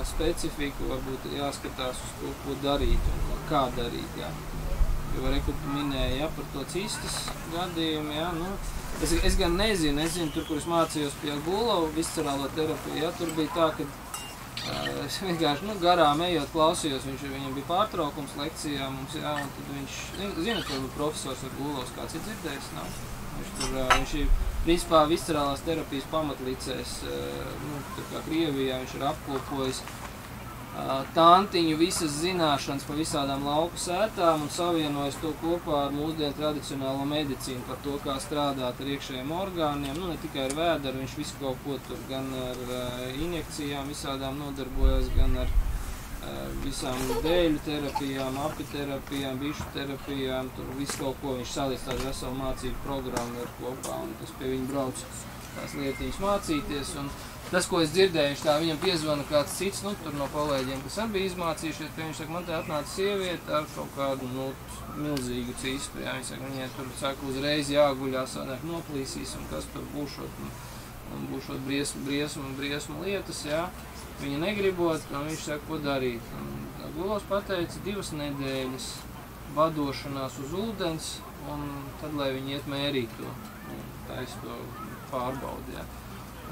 specifiku, varbūt ir jāskatās uz to, ko darīt un kā darīt, jā. Jo reku minēja, jā, par to cistas gadījumu, jā, nu, es gan nezinu, tur, kur es mācījos pie Gulova viscerālo terapiju, jā, tur bija tā, ka es vienkārši, nu, garām ejot klausījos, viņam bija pārtraukums lekcijā mums, jā, un tad viņš, zināt, varbūt profesors ar Gulovs, kāds ir dzirdējis, nav? Viņš ir, principā, viscerālās terapijas pamatlicējs, nu, tā kā Krievijā viņš ir apkopojis tantiņu visas zināšanas par visādām lauku sētām un savienojas to kopā ar mūsdienu tradicionālo medicīnu par to, kā strādāt ar iekšējiem orgāniem, nu, ne tikai ar vēderu, viņš visu kaut ko tur gan ar injekcijām visādām nodarbojas, gan ar visām dēļu terapijām, apiterapijām, bišu terapijām, tur visu kaut ko viņš saliec tādu veselu mācību programmu ar kopā, un tas pie viņa brauc tās lietiņas mācīties. Un tas, ko es dzirdēju, viņam piezvana kāds cits, nu, tur no kolēģiem, kas arī bija izmācījušies, pie viņš saka, man te atnāca sieviete ar kaut kādu, nu, milzīgu cistu, jā, viņš saka, viņai tur, saka, uzreiz jāguļās, sanāk noplīsīs, un kas tur būšot, un būšot briesmu lietas, jā. Viņa negribot, un viņš saka, ko darīt. Un Gulovs pateica 2 nedēļas vadošanās uz ūdens, un tad, lai viņi iet mērīt to, taisa to pārbaudi, jā.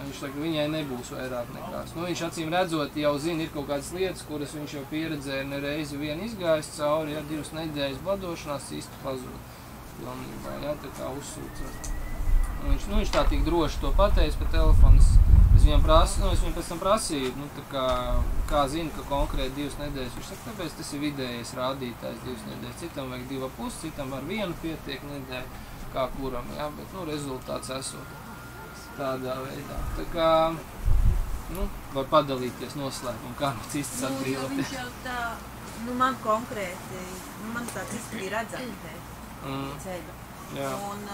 Viņš saka, viņai nebūs vairāk nekās. Nu, viņš acīm redzot jau zina, ir kaut kādas lietas, kuras viņš jau pieredzēja nereizi vien izgājis cauri, ja 2 nedēļas badošanās cistu pazūd. Pilnībā, jā, tā kā uzsūcot. Viņš tā tik droši to pateica pa telefonu. Es viņam pēc tam prasīju, nu, tā kā zina, ka konkrēti 2 nedēļas. Viņš saka, tāpēc tas ir vidējais rādītājs 2 nedēļas. Citam vajag 2,5, citam ar 1 pietiek nedēļu, kā kuram, jā, bet, nu, rezultāts esot. Tādā veidā. Tā kā, nu, var padalīties noslēpumu, kā no cistas atbrīvoties. Nu, viņš jau tā, nu, man konkrēti, man tā cista bija redzamtē ceļu. Jā. Un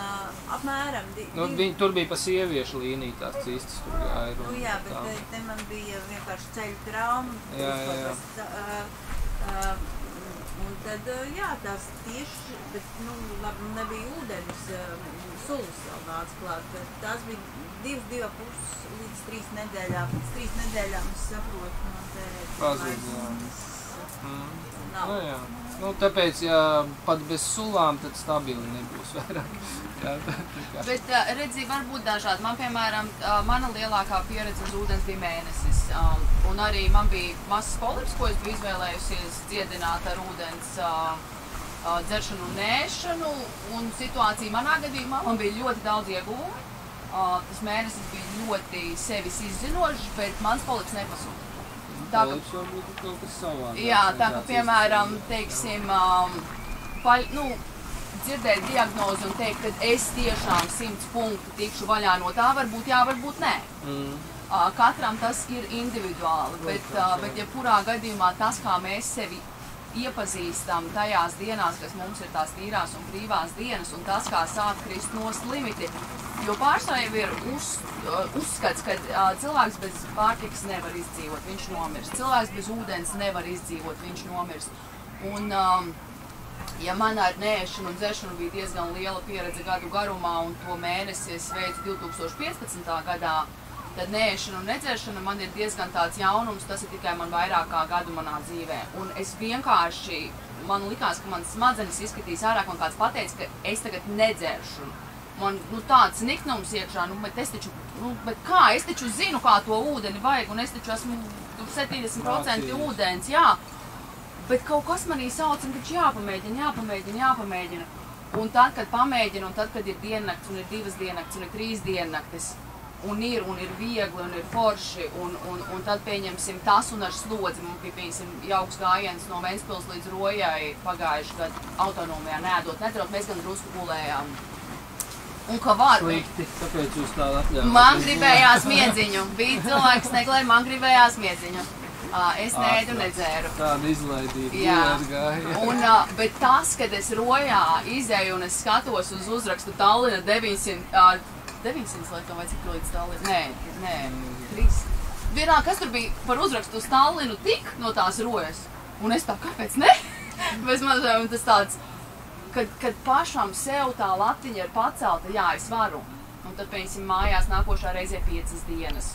apmēram... Tur bija pa sieviešu līniju tās cistas, tur gāja runa. Nu, jā, bet te man bija vienkārši ceļu trauma. Jā. Un tad, jā, tās tieši, bet, nu, labi, nebija ūdens, sulas vēl nāca klāt. Tās bija 2,5 līdz 3 nedēļām. Pēc 3 nedēļām es saprotu, no te... Pazud, jā. Nav. Nu, jā. Nu, tāpēc, ja pat bez sulām, tad stabili nebūs vairāk. Jā, bet, redzi, var būt dažādi. Man, piemēram, mana lielākā pieredze uz ūdens bija mēnesis. Un arī man bija mazs polips, ko es biju izvēlējusies dziedināt ar ūdens dzeršanu un nēšanu. Un situācija manā gadījumā, man bija ļoti daudz ieguvumu. Tas mēnesis bija ļoti sevis izzinošs, bet mans polips nepasūta. Polips varbūt kaut kas savādāk. Jā, tā ka, piemēram, teiksim, dzirdēt diagnozi un teikt, ka es tiešām 100 punktu tikšu vaļā no tā, varbūt jā, varbūt nē. Katram tas ir individuāli, bet jebkurā gadījumā tas, kā mēs sevi iepazīstam tajās dienās, kas mums ir tās tīrās un brīvās dienas, un tas, kā sāk krist nost limiti, jo pārstāv ir uzskats, ka cilvēks bez pārtikas nevar izdzīvot, viņš nomirst. Cilvēks bez ūdens nevar izdzīvot, viņš nomirst. Un, ja man ar nēšanu un dzeršanu bija diezgan liela pieredze gadu garumā, un to mēnesi es veicu 2015. gadā, tad nēšana un nedzeršana man ir diezgan tāds jaunums, tas ir tikai man vairāk kā gadu manā dzīvē. Un es vienkārši, man likās, ka man smadzenes izskatīs ārāk, man kāds pateica, ka es tagad nedzeršu. Man, nu, tāds niknums iekšā, nu, bet kā, es taču zinu, kā to ūdeni vajag, un es taču esmu 70% ūdens, jā. Bet kaut kas manī sauc, un taču jāpamēģina. Un tad, kad pamēģina, un tad, kad ir diennakts, un ir 2 diennakts, un ir 3 diennaktis, un ir viegli, un ir forši, un tad pieņemsim tas un ar slodzi. Mums bija, pieņemsim, jauks gājiens no Ventspils līdz Rojai pagājuši gadu autonomijā, nedzerot, mēs gan drusku gulējām. Un ka var. Slikti, kāpēc jūs tādu atļaujat? Man gribējās miedziņu. Bija cilvēks neglēja, man gribējās miedziņu. Es neēdu, nedzēru. Tāda izlaidība. Jā. Bet tas, kad es Rojā izēju un es skatos uz uzrakstu Tallina 900 laikam vai cik līdz Tallina? Nē, 3. Vienā, kas tur bija par uzrakstu uz Tallinu tik no tās Rojas? Un es tā, kāpēc ne? Bez mazliet, tas tāds, kad pašam sev tā latiņa ir pacelta, jā, es varu. Un tad, piemēram, mājās nākošā reizē 5 dienas.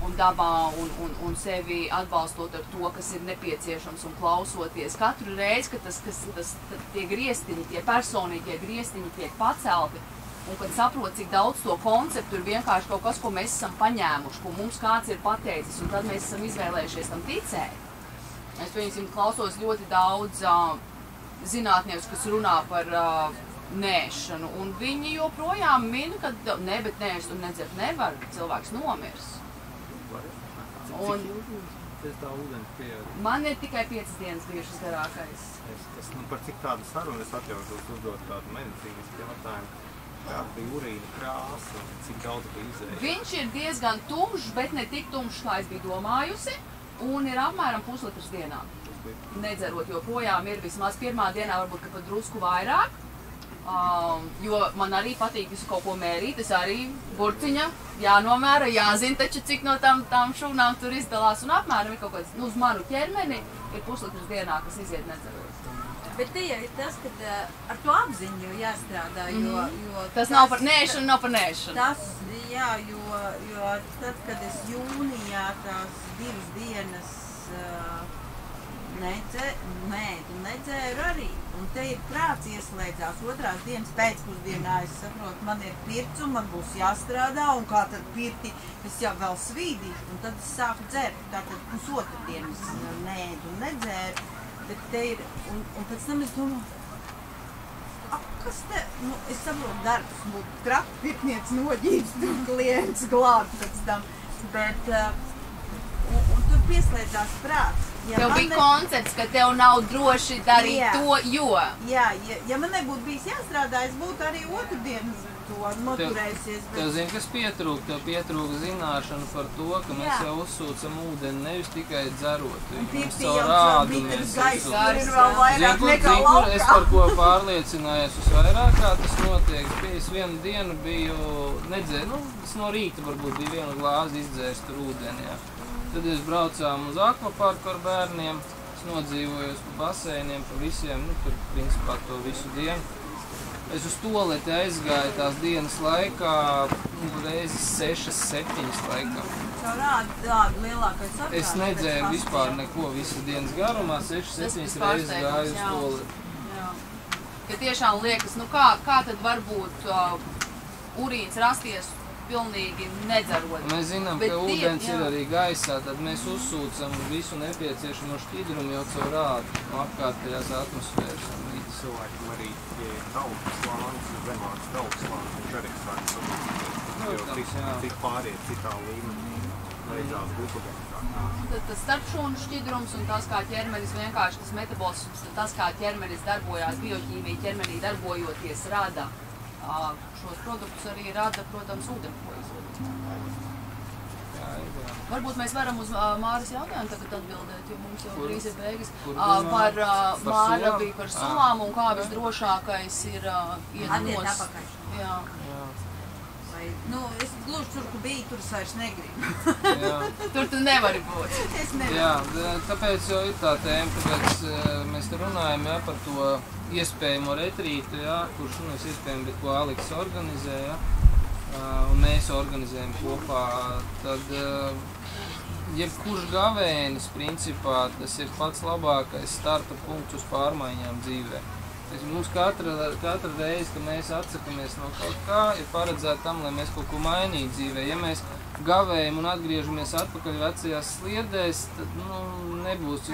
un dabā un sevi atbalstot ar to, kas ir nepieciešams un klausoties. Katru reizi, kad tie griestiņi, tie personīgie griestiņi tiek pacelti, un kad saprot, cik daudz to konceptu ir vienkārši kaut kas, ko mēs esam paņēmuši, ko mums kāds ir pateicis, un tad mēs esam izvēlējušies tam ticēt. Es, piemēram, klausos ļoti daudz zinātniekus, kas runā par nēšanu, un viņi joprojām min, ka ne, bet nēst un nedzert nevar, cilvēks nomirs. Un man ir tikai 5 dienas bijušas garākais. Par cik tādu sarunu es atļaušos uzdot tādu medicīnisku jautājumu, kāda bija urīna krāsa, cik daudz bija izēja? Viņš ir diezgan tumšs, bet ne tik tumšs, kā es biju domājusi, un ir apmēram puslitrs dienā. Nedzerot, joprojām ir vismaz pirmā dienā, varbūt, ka pat drusku vairāk, jo man arī patīk visu kaut ko mērīt, es arī burciņa jānomēra, jāzina taču, cik no tām šūnām tur izdalās, un apmēram ir kaut kāds, uz manu ķermeni ir puslitrs dienā, kas iziet nedzerot. Bet te jau ir tas, ka ar to apziņu jāstrādā, jo tas nav par nēšanu, nav par nēšanu. Tas, jā, jo tad, kad es jūnijā tās 2 dienas nedzēru arī, un te ir prāts ieslēdzās. Otrās dienas pēcpusdienā es saprotu, man ir pirts un man būs jāstrādā, un kā tad pirti es jau vēl svīdīšu, un tad es sāku dzert. Tātad pusotru dienu es neēdu un nedzēru, bet te ir, un pēc tam es domāju, kas te, es saprotu darbs, būtu kratu pirtniec noģības, tur klients glābt pēc tam, bet, un tur pieslēdzās prāts. Tev bija koncepts, ka tev nav droši darīt to, jo. Jā, ja man nebūtu bijis jāstrādā, es būtu arī otru dienu to noturējusies. Tev zini, kas pietrūk? Tev pietrūk zināšana par to, ka mēs jau uzsūcam ūdeni nevis tikai dzerot. Mums caur rādu mēs uzsūcam. Es par ko pārliecinājos visvairāk, kā tas notiek. Es vienu dienu biju nedzēru, es no rīta varbūt bija vienu glāzi izdzērs tur ūdeni, jā. Tad es braucām uz akvaparku ar bērniem, es nodzīvojos pa baseiniem, pa visiem, tur principā to visu dienu. Es uz toleti aizgāju tās dienas laikā, reizes 6, 7 laikā. Caur rādu lielākais apgāju. Es nedzēru vispār neko visas dienas garumā, 6, 7 reizes gāju uz toleti. Jā. Ja tiešām liekas, kā tad var būt urīns rasties pilnīgi nedzerot. Mēs zinām, ka ūdens ir arī gaisā, tad mēs uzsūcam visu nepieciešamo šķidrumu jau caur rādu no apkārtējās atmosfēras. Cilvēkiem arī, ja ir tauku slānis, zemāks tauku slānis, viņš arī sāk cik pāriet citā līmenī, beidzās glukogenizācijā. Tas starpšūnu šķidrums un tas, kā ķermenis vienkārši, tas metabolisms, tas, kā ķermenis darbojās, bioķīmija ķermenī darbojoties, rada šos produktus arī rada, protams, ūdenpojas. Varbūt mēs varam uz Māras jautājumu tagad atbildēt, jo mums jau drīz ir beigas. Māra bija par sulām un kā visdrošākais ir iet apakaļ. Jā. Es gluži tur, kur biju, tur es vairs negribu. Tur tu nevari būt. Es nevaru. Jā, tāpēc jau ir tā tēma, tāpēc mēs te runājam par to iespējamo retrītu, kurš nevis iespējami, bet ko Aleks organizē, un mēs organizējam kopā, tad jebkurš gavēnis, principā, tas ir pats labākais starta punkts uz pārmaiņām dzīvē. Mums katra reize, kad mēs atsakamies no kaut kā, ir paredzēta tam, lai mēs kaut ko mainītu dzīvē. Ja mēs gavējam un atgriežamies atpakaļ vecajās sliedēs, tad nebūs.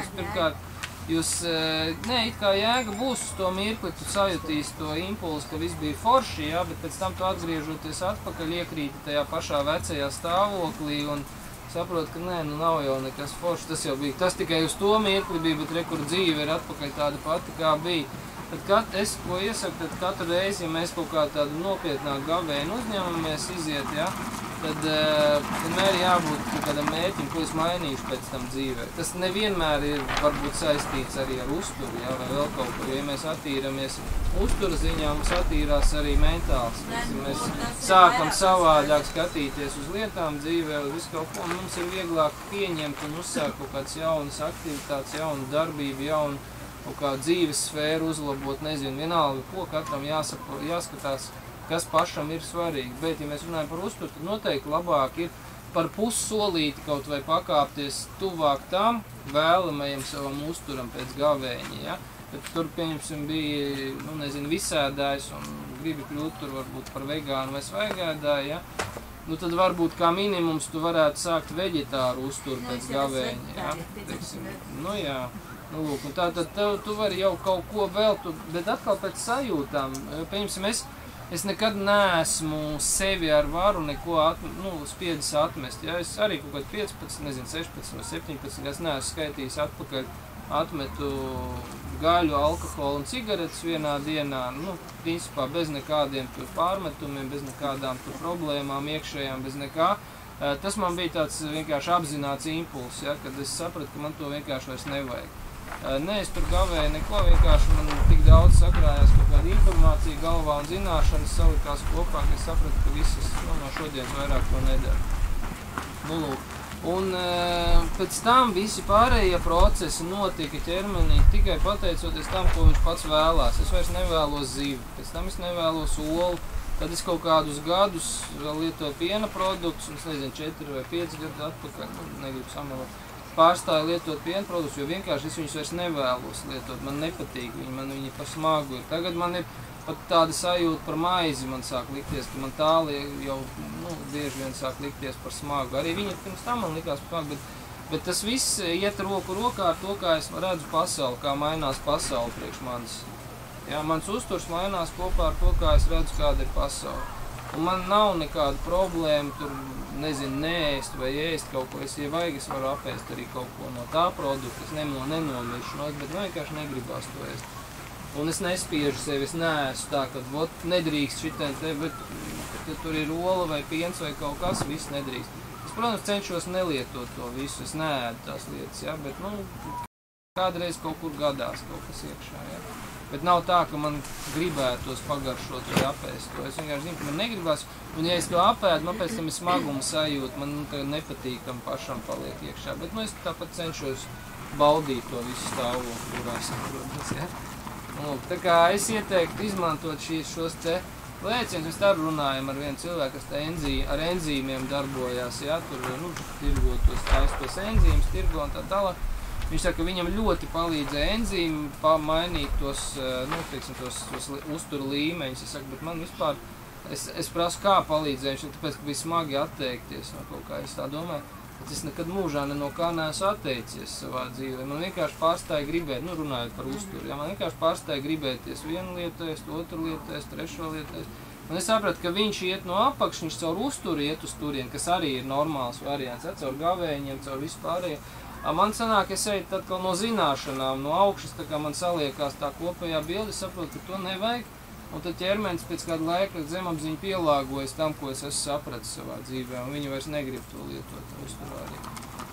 It kā jēga būs uz to mirkli, tu sajutīsi to impulsu, ka viss bija forši, bet pēc tam tu atgriežoties atpakaļ iekrīti tajā pašā vecajā stāvoklī un saprot, ka nav jau nekas forši. Tas jau bija, tas tikai uz to mirkli bija, bet re, kur dzīve ir atpakaļ tāda pati, kā bija. Tad ko iesaku, tad katru reizi, ja mēs kaut kā tādu nopietnāku gavēju uzņemamies iziet, tad vienmēr jābūt kādam mērķim, ko es mainīšu pēc tam dzīvē. Tas nevienmēr ir varbūt saistīts arī ar uzturu, vai vēl kaut ko, jo ja mēs attīramies uztura ziņā, mums attīrās arī mentāls. Mēs sākam savādāk skatīties uz lietām dzīvē, uz visu kaut ko, un mums ir vieglāk pieņemt un uzsākt kaut kādas jaunas aktivitātes, jaunu darbību, jaunu kaut kā dzīves sfēru uzlabot, nezinu, vienalga, ko katram jāskatās, kas pašam ir svarīgi. Bet, ja mēs runājam par uzturu, tad noteikti labāk ir par pussolīti kaut vai pakāpties tuvāk tam vēlamajam savam uzturam pēc gavēņa, ja? Bet tur, pieņemsim, bija, nu, nezinu, visēdājs un gribi kļūt tur varbūt par vegānu vai svaigēdāju, ja? Nu, tad varbūt kā minimums tu varētu sākt veģetāru uzturu pēc gavēņa, ja? Teiksim, nu, jā. Nu, lūk, un tātad tu vari jau kaut ko vēl, bet atkal pēc sajūtām, pieņemsim, es nekad neesmu sevi ar varu neko spiedis atmest. Ja? Es arī kaut kādi 15, nezinu, 16 vai 17, es neesmu skaitījis atpakaļ, atmetu gaļu, alkoholu un cigaretes vienā dienā, nu, principā bez nekādiem tur pārmetumiem, bez nekādām tur problēmām iekšējām, bez nekā. Tas man bija tāds vienkārši apzināts impulss, ja? Kad es sapratu, ka man to vienkārši vairs nevajag. Nē, es tur gavēju neko, vienkārši man tik daudz sakrājās kaut kāda informācija galvā un zināšanas salikās kopā, ka es sapratu, ka visas no šodienas vairāk to nedara. Nu, lūk. Un pēc tam visi pārējie procesi notika ķermenī tikai pateicoties tam, ko viņš pats vēlās. Es vairs nevēlos zivi, pēc tam es nevēlos olu, tad es kaut kādus gadus vēl lietoju piena produktus, un es nezinu, 4 vai 5 gadu atpakaļ, negribu samelot. Pārstāju lietot piena produktus, jo vienkārši es viņus vairs nevēlos lietot, man nepatīk viņi, man viņi par smagu ir. Tagad man ir pat tāda sajūta par maizi, man sāk likties, ka man tāli jau, bieži vien sāk likties par smagu. Arī viņa pirms tam man likās par smagu, bet tas viss iet roku rokā ar to, kā es redzu pasauli, kā mainās pasauli priekš manis. Jā, mans uzturs mainās kopā ar to, kā es redzu, kāda ir pasauli. Un man nav nekāda problēma tur, nezinu, neēst vai ēst kaut ko. Ja vajag, es varu apēst arī kaut ko no tā produkta, es nenomiršu, bet vienkārši negribās to ēst. Un es nespiežu sevi, es neēstu tā, ka nedrīkst šitien te, bet ja tur ir ola vai piens vai kaut kas, viss nedrīkst. Es, protams, cenšos nelietot to visu, es neēdu tās lietas, ja, bet, kādreiz kaut kur gadās kaut kas iekšā, ja. Bet nav tā, ka man gribētos pagaršot vai apēst to. Es vienkārši zinu, ka man negribās, un ja es to apēdu, man pēc tam ir smaguma sajūta, man tagad nepatīkam pašam paliek iekšā. Bet es tāpat cenšos baudīt to visu stāvokli, kurā saprotas, ja. Tā kā es ieteiktu izmantot šos te lēcienus, mēs tā runājam ar vienu cilvēku, kas ar enzīmiem darbojās, ja, tur, tirgo tos enzīmus, tirgo un tā tālāk. Viņš saka, ka viņam ļoti palīdzēja enzīmi mainīt tos uzturu līmeņus. Es saku, bet man vispār, es prasu, kā palīdzēja. Viņš saka, tāpēc, ka bija smagi atteikties no kaut kā. Es tā domāju, bet es nekad mūžā no kā neesmu atteicies savā dzīvē. Man vienkārši pārstāja gribēt, runājot par uzturu, ja, man vienkārši pārstāja gribēties vienu lietu ēst, otru lietu ēst, trešo lietu ēst. Un es sapratu, ka viņš iet no apakš, viņš caur uzturu iet uz turien, kas arī ir normāls variants, ja, caur gavēņiem, caur vispārējo. Man sanāk, es eju atkal no zināšanām, no augšas, tā kā man saliekās tā kopējā bilde, es saprotu, ka to nevajag, un tad ķermenis pēc kāda laika zemapziņa pielāgojas tam, ko es esmu sapratis savā dzīvē, un viņi vairs negrib to lietot uzturā arī.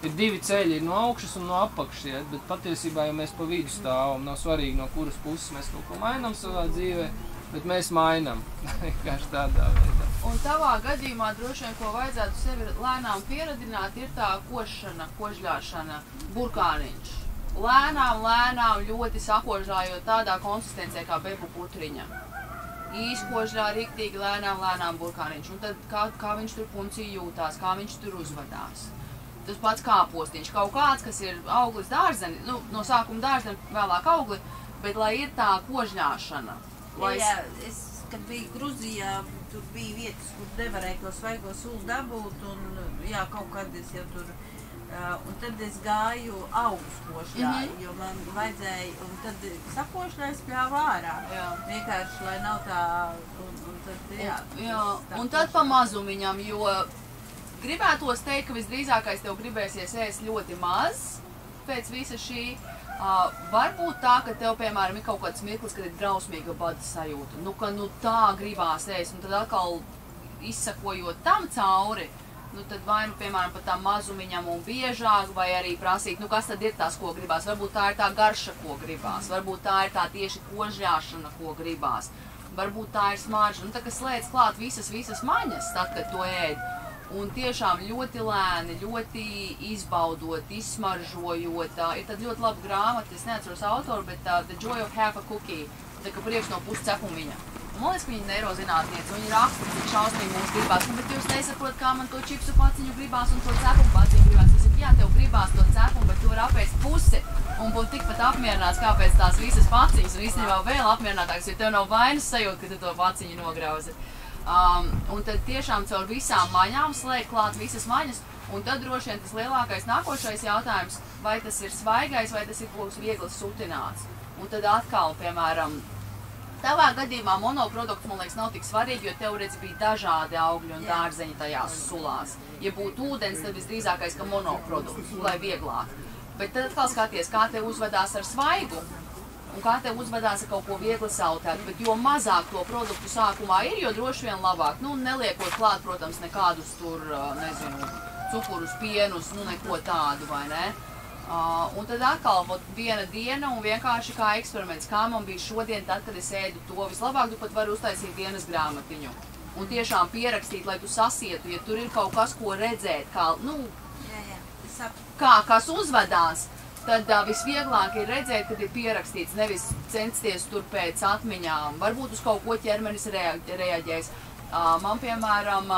Ir divi ceļi, ir no augšas un no apakšas iet, bet patiesībā, ja mēs pa vidu stāvam, nav svarīgi, no kuras puses mēs kaut ko mainām savā dzīvē, bet mēs mainām, vienkārši tādā veidā. Un tavā gadījumā droši vien, ko vajadzētu sevi lēnām pieradināt, ir tā košana, kožļāšana, burkāniņš. Lēnām, ļoti sakožļājot tādā konsistencē kā bebu putriņa. Īskožļā riktīgi lēnām burkāniņš. Un tad kā viņš tur puncī jūtās, kā viņš tur uzvedās. Tas pats kāpostiņš, kaut kāds, kas ir auglis dārzeni, no sākuma dārzeni, vēlāk augli, bet lai ir tā kožļāšana. Jā, kad biju Gruzijā, tur bija vietas, kur nevarēja to svaigo sulu dabūt, un jā, kaut kad es jau tur, un tad es gāju augus košļāju, jo man vajadzēja, un tad sakošļājas pļāva ārā, vienkārši, lai nav tā, un tad, jā. Un tad pa mazumiņam, jo gribētos teikt, ka visdrīzākais tev gribēsies ēst ļoti maz pēc visa šī. Varbūt tā, ka tev, piemēram, ir kaut kāds mirklis, kad ir drausmīga bada sajūta. Ka tā gribās ēst, un tad atkal izsakojot tam cauri, tad vai piemēram, pat tam mazumiņam un biežāk, vai arī prasīt, kas tad ir tās, ko gribās. Varbūt tā ir tā garša, ko gribās. Varbūt tā ir tā tieši kožļāšana, ko gribās. Varbūt tā ir smarža. Tā, ka slēdz klāt visas maņas, tad, kad to ēd. Un tiešām ļoti lēni, ļoti izbaudot, izsmaržojot. Ir tad ļoti laba grāmata, es neatceros autoru, bet The Joy of Half a Cookie, tā kā priekš no puscepumiņa. Man liekas, ka viņa ir neirozinātniece, un viņa raksta, cik šausmīgi mums gribās, bet jūs nesaprot, kā man to čipsu paciņu gribās un to cepumu paciņu gribās. Es saku, jā, tev gribās to cepumu, bet tu vari apēst pusi un būt tikpat apmierināts kā pēc tās visas paciņas, un īstenībā vēl apmierinātāks, jo tev nav vainas sajūta, ka tu to paciņu nograuzi. Un tad tiešām caur visām maņām slēgt klāt visas maņas, un tad droši vien tas lielākais nākošais jautājums, vai tas ir svaigais, vai tas ir būs viegli sutināts. Un tad atkal, piemēram, tavā gadījumā monoprodukts, man liekas, nav tik svarīgi, jo tev redz bija dažādi augļi un dārzeņi tajās sulās. Ja būtu ūdens, tad visdrīzākais, ka monoprodukts, lai vieglāk. Bet tad atkal skaties, kā tev uzvedās ar svaigu, un kā tev uzvedās ar kaut ko viegli sautēt, bet jo mazāk to produktu sākumā ir, jo droši vien labāk. Nu, neliekot klāt, protams, nekādus tur, nezinu, cukurus, pienus, nu, neko tādu, vai ne? Un tad atkal viena diena un vienkārši kā eksperiments, kā man bija šodien, tad, kad es ēdu to, vislabāk tu pat vari uztaisīt dienas grāmatiņu. Un tiešām pierakstīt, lai tu sasietu, ja tur ir kaut kas, ko redzēt, kā, nu, kas uzvedās, tad visvieglāk ir redzēt, kad ir pierakstīts, nevis censties tur pēc atmiņām. Varbūt uz kaut ko ķermenis reaģēs. Man, piemēram,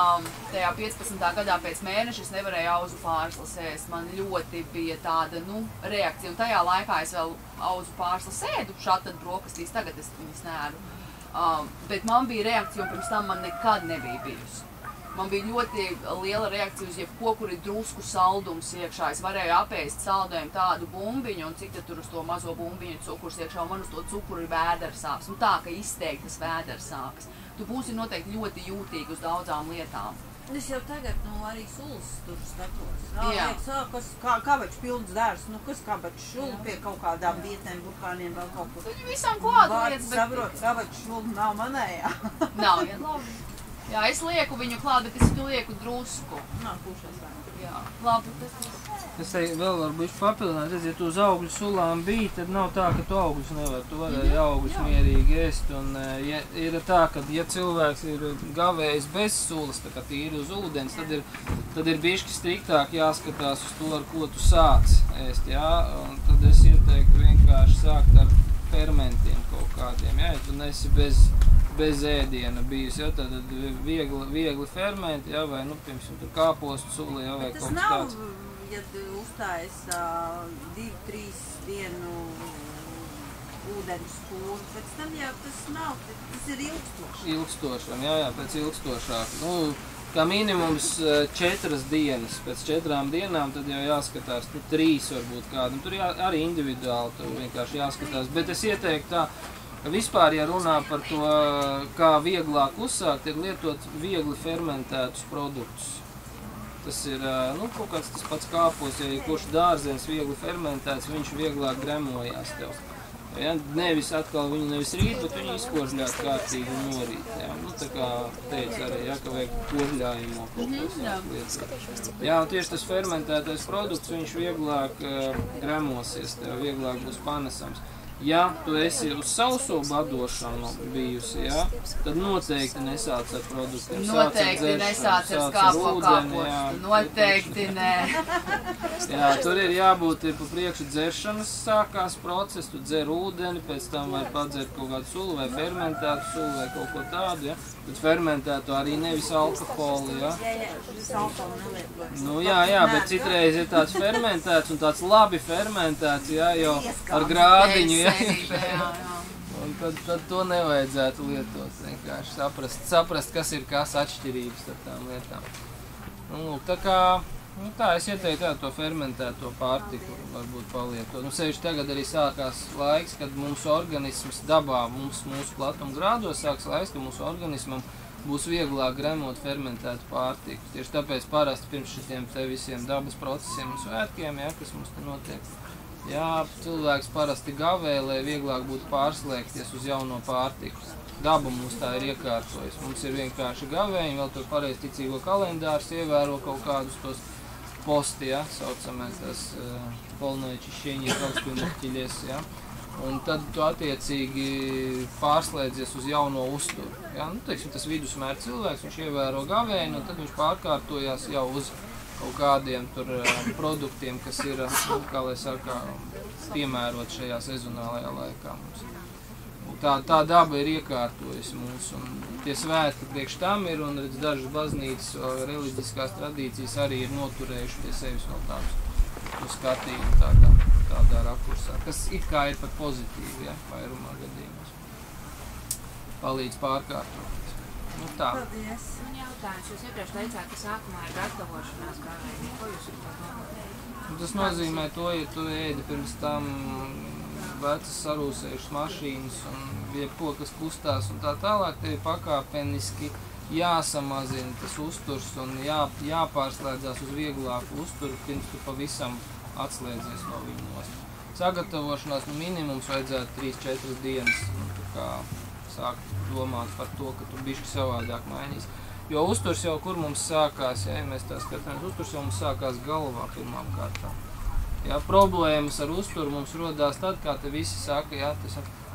tajā 15. gadā pēc mēneša es nevarēju auzu pārslas ēst. Man ļoti bija tāda, nu, reakcija. Un tajā laikā es vēl auzu pārslas ēdu, šādi tad brokastīs, tagad es viņas neēdu. Bet man bija reakcija, un pirms tam man nekad nebija bijusi. Man bija ļoti liela reakcija uz jebko, kur ir drusku saldums iekšā. Es varēju apēst saldējumu tādu bumbiņu, un cik tad tur uz to mazo bumbiņu cukurs iekšā, un man uz to cukuru ir vēdersāpes. Un tā, ka izteiktas vēdersāpes. Tu būsi noteikti ļoti jūtīgi uz daudzām lietām. Es jau tagad, nu, arī sulas tur skatos. Liekas, kabačs pilns dārs, nu, kas kabačs šula pie kaut kādām vietnēm, burkāniem vēl kaut kur. Viņi visām klātu lietas, bet... Saprot, kabačs šula nav manējā. Nav, ja labi. Jā, es lieku viņu klāt, bet es lieku drusku. Nav pušās vēl. Jā, labi, tas ir. Es teiktu, vēl varu bišķi papildināt, ja tu uz augļu sulām biji, tad nav tā, ka tu augļus nevar. Tu varēji augļus mierīgi ēst. Un ja ir tā, ka ja cilvēks ir gavējis bez sulas, tā kā tīri uz ūdens, tad ir bišķi striktāk jāskatās uz to, ar ko tu sāc ēst, jā. Un tad es ieteiktu vienkārši sākt ar fermentiem kaut kādiem, jā, ja tu nesi bez ēdiena bijusi, jā, tad viegli fermenti, jā, vai, nu, piemēram, tur kāpostu suli, jā, vai kaut kas tāds. Ja uzstājas 2-3 dienu ūdens kūru, pēc tam jau tas nav, tas ir ilgstoši. Ilgstošam, jā, pēc ilgstošāk. Nu, kā minimums 4 dienas, pēc 4 dienām tad jau jāskatās, nu, 3 varbūt kādam. Tur arī individuāli tur vienkārši jāskatās, bet es ieteiktu tā, ka vispār, ja runā par to, kā vieglāk uzsākt, ir lietot viegli fermentētus produktus. Tas ir, nu, kaut kāds tas pats kāpos, ja kurš dārzenis viegli fermentēts, viņš vieglāk gremojās tev. Ja? Nevis atkal viņu nevis rīt, bet viņu izkožļāt kārtīgi un norīt. Ja? Nu, tā kā teica arī, ja, ka vajag kožļājumu kaut ko lietas. Jā, un tieši tas fermentētais produkts, viņš vieglāk gremosies tev, vieglāk būs panesams. Ja tu esi uz sauso badošanu bijusi, ja, tad noteikti nesāc ar produktiem. Noteikti nesāc ar kāpostu. Noteikti nē. Jā, tur ir jābūt pa priekšu dzeršanas sākās process, tu dzer ūdeni, pēc tam var padzert kaut kādu sulu vai fermentētu sulu vai kaut ko tādu, ja. Tad fermentētu arī nevis alkoholu, ja. Nu jā, bet citreiz ir tāds fermentēts un tāds labi fermentēts, ja, jau ar grādiņu, ja. Un tad to nevajadzētu lietot, vienkārši saprast, kas ir kas atšķirības ar tām lietām. Nu, tā kā, nu tā, es ieteiktu to fermentēto pārtiku varbūt palietot. Nu, sevišķi tagad arī sākās laiks, kad mūsu organisms dabā, mūsu platuma grādos sāks laiks, ka mūsu organismam būs vieglāk gremot fermentētu pārtiku. Tieši tāpēc parasti pirms šitiem te visiem dabas procesiem un svētkiem, ja, kas mums te notiek. Jā, cilvēks parasti gavē, lai vieglāk būtu pārslēgties uz jauno pārtiku. Daba mums tā ir iekārtojusi. Mums ir vienkārši gavēji, vēl tur pareizticīgo kalendārs ievēro kaut kādus tos posti, ja, saucamais tas polnoičišķieņi, augstpilnokķiļies, ja. Un tad tu attiecīgi pārslēdzies uz jauno uzturu. Ja. Nu, teiksim, tas vidusmēra cilvēks, viņš ievēro gavēju, un tad viņš pārkārtojās jau uz kaut kādiem tur produktiem, kas ir, nu, kā lai saka, piemērot šajā sezonālajā laikā mums. tā daba ir iekārtojusi mūs, un tie svētki priekš tam ir, un redz, dažas baznīcas reliģiskās tradīcijas arī ir noturējuši pie sevis no tādu skatījumu tādā rakursā, kas it kā ir pat pozitīvi, ja, vairumā gadījumos. Palīdz pārkārtot. Nu tā. Paldies. Man jautājums, jūs iepriekš teicāt, ka sākumā ir gatavošanās gāvēji. Ko jūs par to domājat? Tas nozīmē to, ja tu ēdi pirms tam vecas sarūsējušas mašīnas un jebko, kas kustās un tā tālāk, tev pakāpeniski jāsamazina tas uzturs un jāpārslēdzās uz vieglāku uzturu, pirms tu pavisam atslēdzies no viņu nost. Sagatavošanās minimums vajadzētu 3-4 dienas, tu kā sākt domāt par to, ka tu bišķi savādāk mainīs. Jo uzturs jau, kur mums sākās, ja mēs tā skatāmies, uzturs jau mums sākās galvā pirmām kārtām. Ja, problēmas ar uzturu mums rodās tad, kā te visi saka, ja,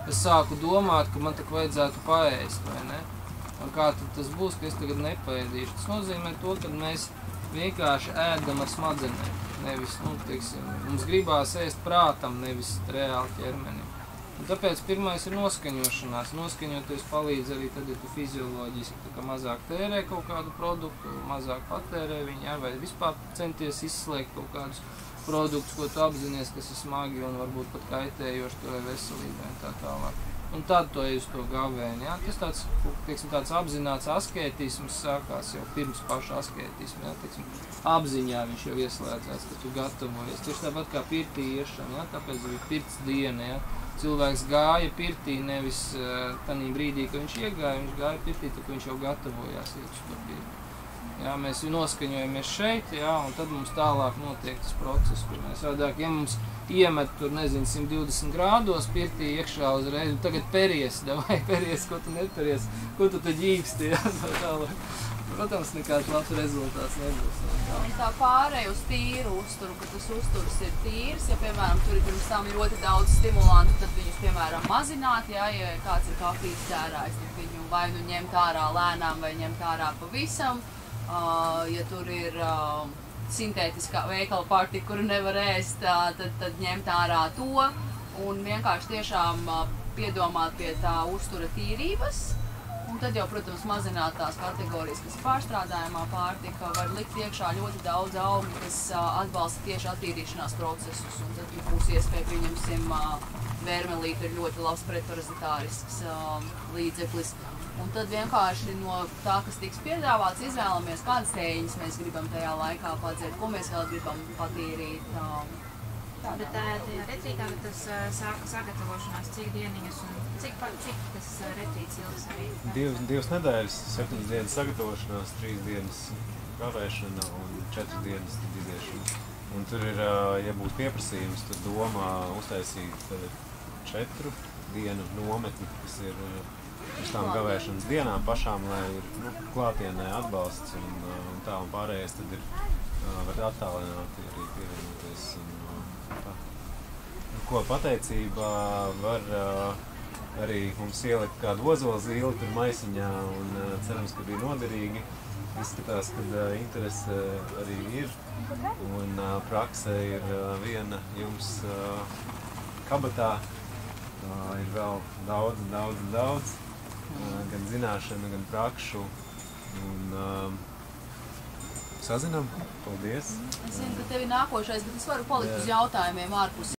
es sāku domāt, ka man tak vajadzētu paēst, vai ne? Un kā tad tas būs, ka es tagad nepaēdīšu? Tas nozīmē to, ka mēs vienkārši ēdam ar smadzenēm, nevis, teiksim, mums gribās ēst prātam, nevis reāli ķermenim. Un tāpēc pirmais ir noskaņošanās. Noskaņoties palīdz arī tad, ja tu fizioloģiski mazāk tērē kaut kādu produktu, mazāk patērē viņu, ja, vai vispār centies izslēgt kaut kādus produktus, ko tu apzinies, kas ir smagi un varbūt pat kaitējoši tavai veselībai un tā tālāk. Un tad to ej uz to gavēni. Ja? Tas tāds, teiksim, tāds apzināts askētisms sākās jau pirms paša askētisma. Ja? Teiksim, apziņā viņš jau ieslēdzās, ka tu gatavojies. Tieši tāpat kā pirtī iešana, ja? Tāpēc bija pirts diena. Ja? Cilvēks gāja pirtī nevis tanī brīdī, ka viņš iegāja, viņš gāja pirtī, tad viņš jau gatavojās iet uz to pirti. Jā, mēs noskaņojamies šeit, jā, un tad mums tālāk notiek tas process, kur mēs vadāk, ja mums iemet tur, nezinu, 120 grādos pirtī iekšā uzreiz, un tagad peries, ko tu neperies, ko tu tad ģīpsti, jā, tālāk. Protams, nekāds labs rezultāts nebūs. Un tā pārēj uz tīru uzturu, ka tas uzturs ir tīrs, ja, piemēram, tur ir pirms tam ļoti daudz stimulantu, tad viņus, piemēram, mazināt, ja kāds ir kafijas dzērājs, tad viņu vai nu ņemt ārā lēnām vai ņemt ārā pavisam. Ja tur ir sintētiskā veikala pārtika, kuru nevar ēst, tad ņemt ārā to un vienkārši tiešām piedomāt pie tā uztura tīrības. Un tad jau, protams, mazināt tās kategorijas, kas ir pārstrādājumā pārtika, var likt iekšā ļoti daudz augļu, kas atbalsta tieši attīrīšanās procesus. Un tad būs iespēja, pieņemsim, vērmelīte ir ļoti labs pretparazitārisks līdzeklis. Un tad vienkārši no tā, kas tiks piedāvāts, izvēlamies, kādas tējiņas mēs gribam tajā laikā padzert, ko mēs vēl gribam patīrīt. Bet tajā retrītā tas sāka sagatavošanās, cik dieniņas un cik tas retrīts ilgs arī? 2 nedēļas, 7 dienas sagatavošanās, 3 dienas gavēšana un 4 dienas iziešana. Un tur ir, ja būs pieprasījums, tad domā uztaisīt 4 dienu nometni, kas ir uz tām gavēšanas dienām pašām, lai ir klātienē atbalsts un tā, un pārējais tad ir var attālināti arī pievienoties. Ko pateicībā var arī mums ielikt kādu ozola zīli tur maisiņā un cerams, ka bija noderīgi. Izskatās, ka interese arī ir un prakse ir viena jums kabatā. Ir vēl daudz, gan zināšanu, gan prakšu. Un, sazinām, paldies. Es zinu, ka tev ir nākošais, bet es varu palikt uz jautājumiem ārpus.